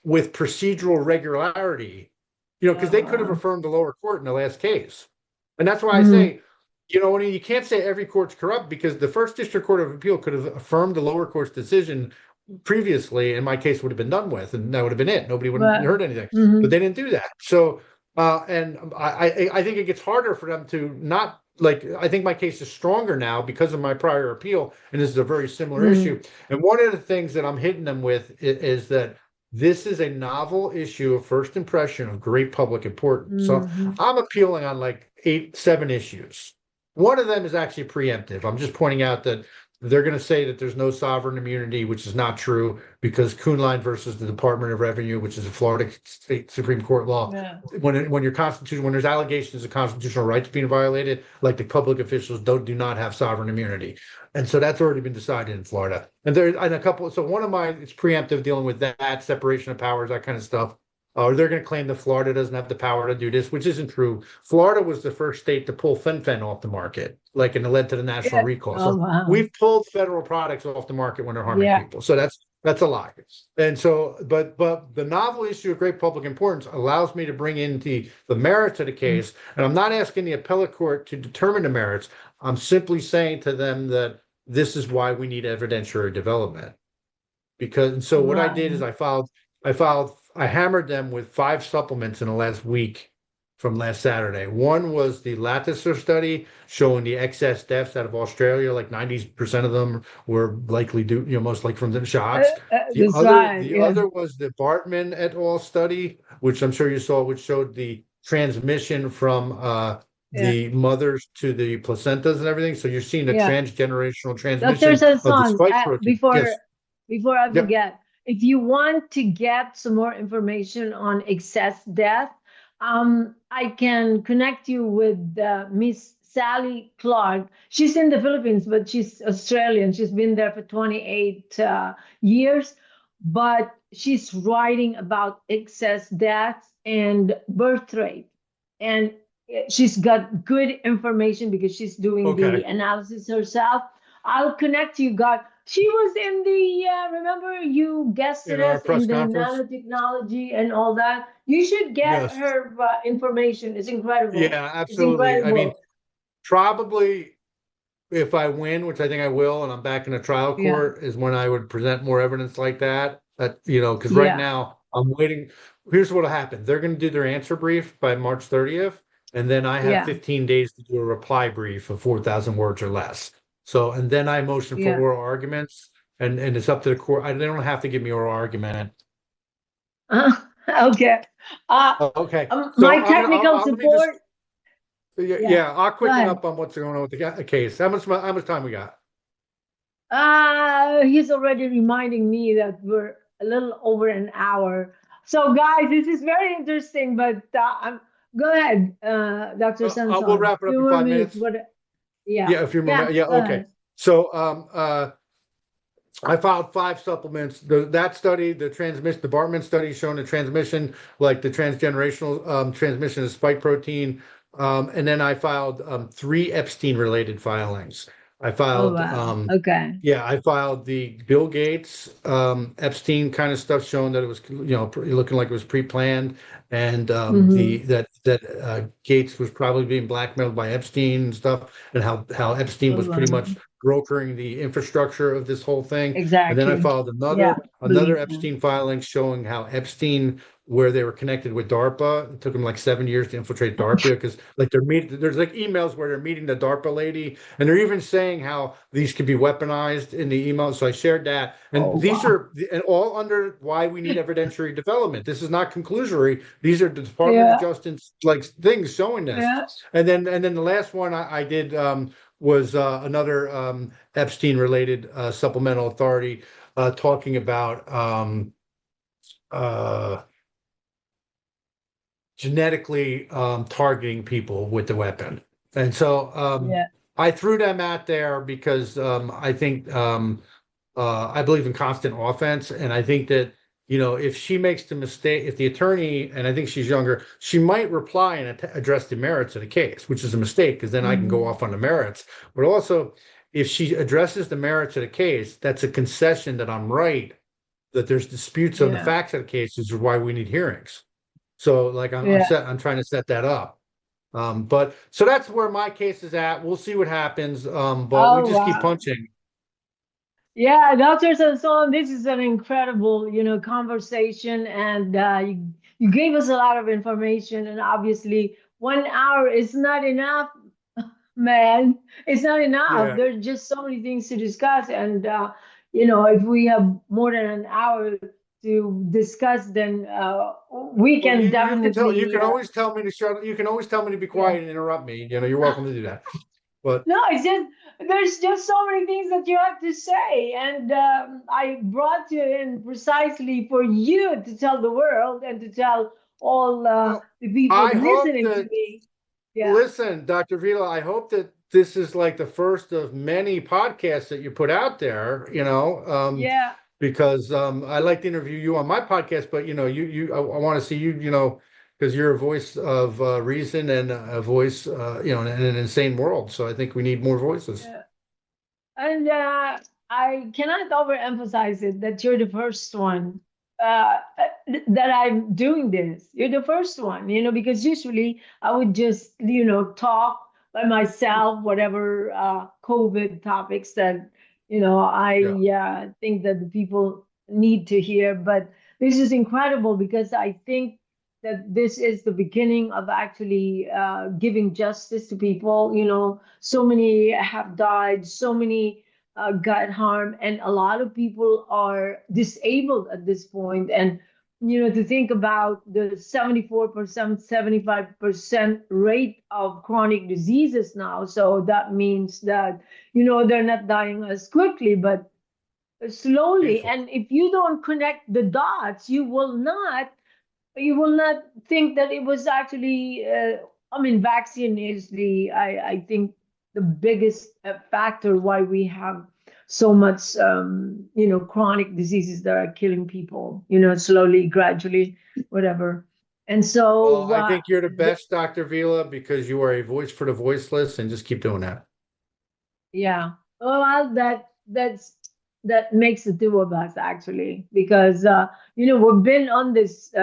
with procedural regularity, because they could have affirmed the lower court in the last case, and that's why I say, you can't say every court's corrupt because the First District Court of Appeal could have affirmed the lower court's decision previously, and my case would have been done with, and that would have been it. Nobody would have heard anything, but they didn't do that. So. And I think it gets harder for them to not like. I think my case is stronger now because of my prior appeal, and this is a very similar issue. And one of the things that I'm hitting them with is that this is a novel issue of first impression of great public importance. So I'm appealing on like 7 issues. One of them is actually preemptive. I'm just pointing out that they're going to say that there's no sovereign immunity, which is not true because Kuhnlein versus the Department of Revenue, which is a Florida State Supreme Court law. When there's allegations of constitutional rights being violated, like the public officials do not have sovereign immunity, and so that's already been decided in Florida. And a couple. So one of mine is preemptive, dealing with that separation of powers, that kind of stuff. Or they're going to claim that Florida doesn't have the power to do this, which isn't true. Florida was the first state to pull fen off the market, and it led to the national recall. So we've pulled federal products off the market when they're harming people. So that's a lie. And so, but the novel issue of great public importance allows me to bring in the merits of the case. And I'm not asking the appellate court to determine the merits. I'm simply saying to them that this is why we need evidentiary development. What I did is I hammered them with 5 supplements in the last week from last Saturday. One was the Lattiser study showing the excess deaths out of Australia, like 90% of them were likely most likely from the shots. The other was the Bartman et al. Study, which I'm sure you saw, which showed the transmission from the mothers to the placentas and everything. So you're seeing the transgenerational transmission Dr. of the spike protein. Before I forget, if you want to get some more information on excess death, I can connect you with Miss Sally Clark. She's in the Philippines, but she's Australian. She's been there for 28 years, but she's writing about excess deaths and birth rate. And she's got good information because she's doing the analysis herself. I'll connect you, God. She was in the, remember you guested us in the nanotechnology and all that. You should get her information. It's incredible. Yeah, absolutely. I mean, probably if I win, which I think I will, and I'm back in a trial Yeah. court, is when I would present more evidence like that. That, because right Yeah. now I'm waiting. Here's what'll happen. They're going to do their answer brief by March 30th, and then I have Yeah. 15 days to do a reply brief of 4,000 words or less. So, and then I motion for Yeah. oral arguments, and it's up to the court. They don't have to give me oral argument. Okay. Uh, Okay. So my technical let me just, support. Yeah. I'll Go quicken ahead. up on what's going on with the case. How much time we got? He's already reminding me that we're a little over an hour. So, guys, this is very interesting. But go ahead, Dr. We'll Sanson. wrap it up Few in more five minutes. minutes. What? Yeah. Yeah, if you Yeah. remember. Yeah, Go okay. ahead. So I filed 5 supplements. That study, the Bartman study showing the transmission, like the transgenerational transmission of spike protein. And then I filed 3 Epstein related filings. I Oh filed wow. Okay. yeah, I filed the Bill Gates, Epstein kind of stuff showing that it was, looking like it was pre-planned, and Mm-hmm. that Gates was probably being blackmailed by Epstein and stuff, and how Epstein Oh was pretty wow. much brokering the infrastructure of this whole thing. And then I Exactly. filed Yeah. another Believe him. Epstein filing showing how Epstein, where they were connected with DARPA. It took them like 7 years to infiltrate DARPA because like there's like emails where they're meeting the DARPA lady, and they're even saying how these could be weaponized in the emails. So I shared that, Oh and these wow. are and all under why we need evidentiary development. This is not conclusory. These are the Department of Yeah. Justice like things showing this. Yeah. And then the last one I did was another Epstein related supplemental authority talking about uh, genetically targeting people with the weapon. And so Yeah. I threw them out there because I think I believe in constant offense. And I think that, if she makes the mistake, if the attorney, and I think she's younger, she might reply and address the merits of the case, which is a mistake because then I can go Mm-hmm. off on the merits. But also, if she addresses the merits of the case, that's a concession that I'm right, that there's disputes on the Yeah. facts of the case, which is why we need hearings. So like Yeah. I'm trying to set that up. But so that's where my case is at. We'll see what happens. But we Oh just keep wow. punching. Yeah, Dr. Sanson, this is an incredible, conversation, and you gave us a lot of information. And obviously, 1 hour is not enough, man. It's not enough. Yeah. There's just so many things to discuss, and if we have more than an hour to discuss, then we Well, can you definitely, can always tell me to shut. You can always tell me to be yeah. quiet and interrupt me. You're welcome to do that. But No, it's just there's just so many things that you have to say, and I brought you in precisely for you to tell the world and to tell all well, the people I hope listening to that me. Yeah, listen, Dr. Vila. I hope that this is like the first of many podcasts that you put out there. yeah, Because I like to interview you on my podcast, but I want to see you, because you're a voice of reason and a voice, in an insane world. So I think we need more voices. yeah. And I cannot overemphasize it that you're the first one that I'm doing this. You're the first one, because usually I would just, talk by myself, whatever COVID topics that, Yeah. I think that the people need to hear. But this is incredible because I think that this is the beginning of actually giving justice to people. So many have died, so many got harmed, and a lot of people are disabled at this point. And to think about the 74%, 75% rate of chronic diseases now, so that means that they're not dying as quickly, but slowly. Painful. And if you don't connect the dots, you will not think that it was actually vaccine is I think the biggest factor why we have so much chronic diseases that are killing people, slowly, gradually, whatever. And Well, so I think you're the best, Dr. Vila, because you are a voice for the voiceless, and just keep doing that. yeah. Well, that makes the two of us actually, because we've been on this,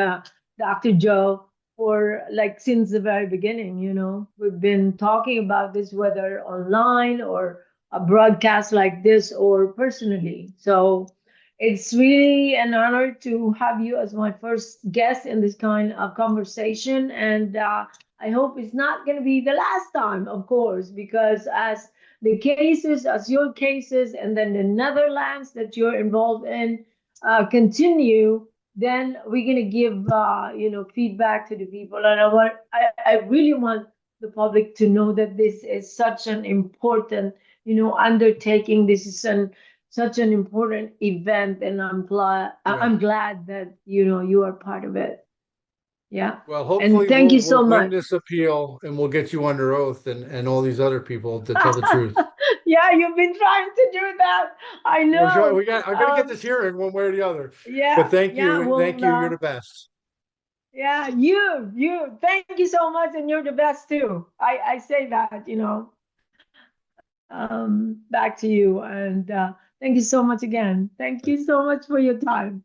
Dr. Joe, for like since the very beginning. We've been talking about this, whether online or a broadcast like this or personally. So it's really an honor to have you as my first guest in this kind of conversation. And I hope it's not going to be the last time, of course, because as the cases, as your cases, and then the Netherlands that you're involved in continue, then we're going to give, feedback to the people. And I really want the public to know that this is such an important, undertaking. This is such an important event, and I'm glad. Yeah. I'm glad that you are part of it. Yeah. Well, And hopefully thank you so we'll win much. this appeal and we'll get you under oath and all these other people to tell the truth. Yeah, you've been trying to do that. I We're trying, know. I'm gonna get this hearing one way or the other. Yeah, But thank yeah. you, Well, you're the best. yeah, thank you so much, and you're the best too. I say that, back to you, and thank you so much again. Thank you so much for your time.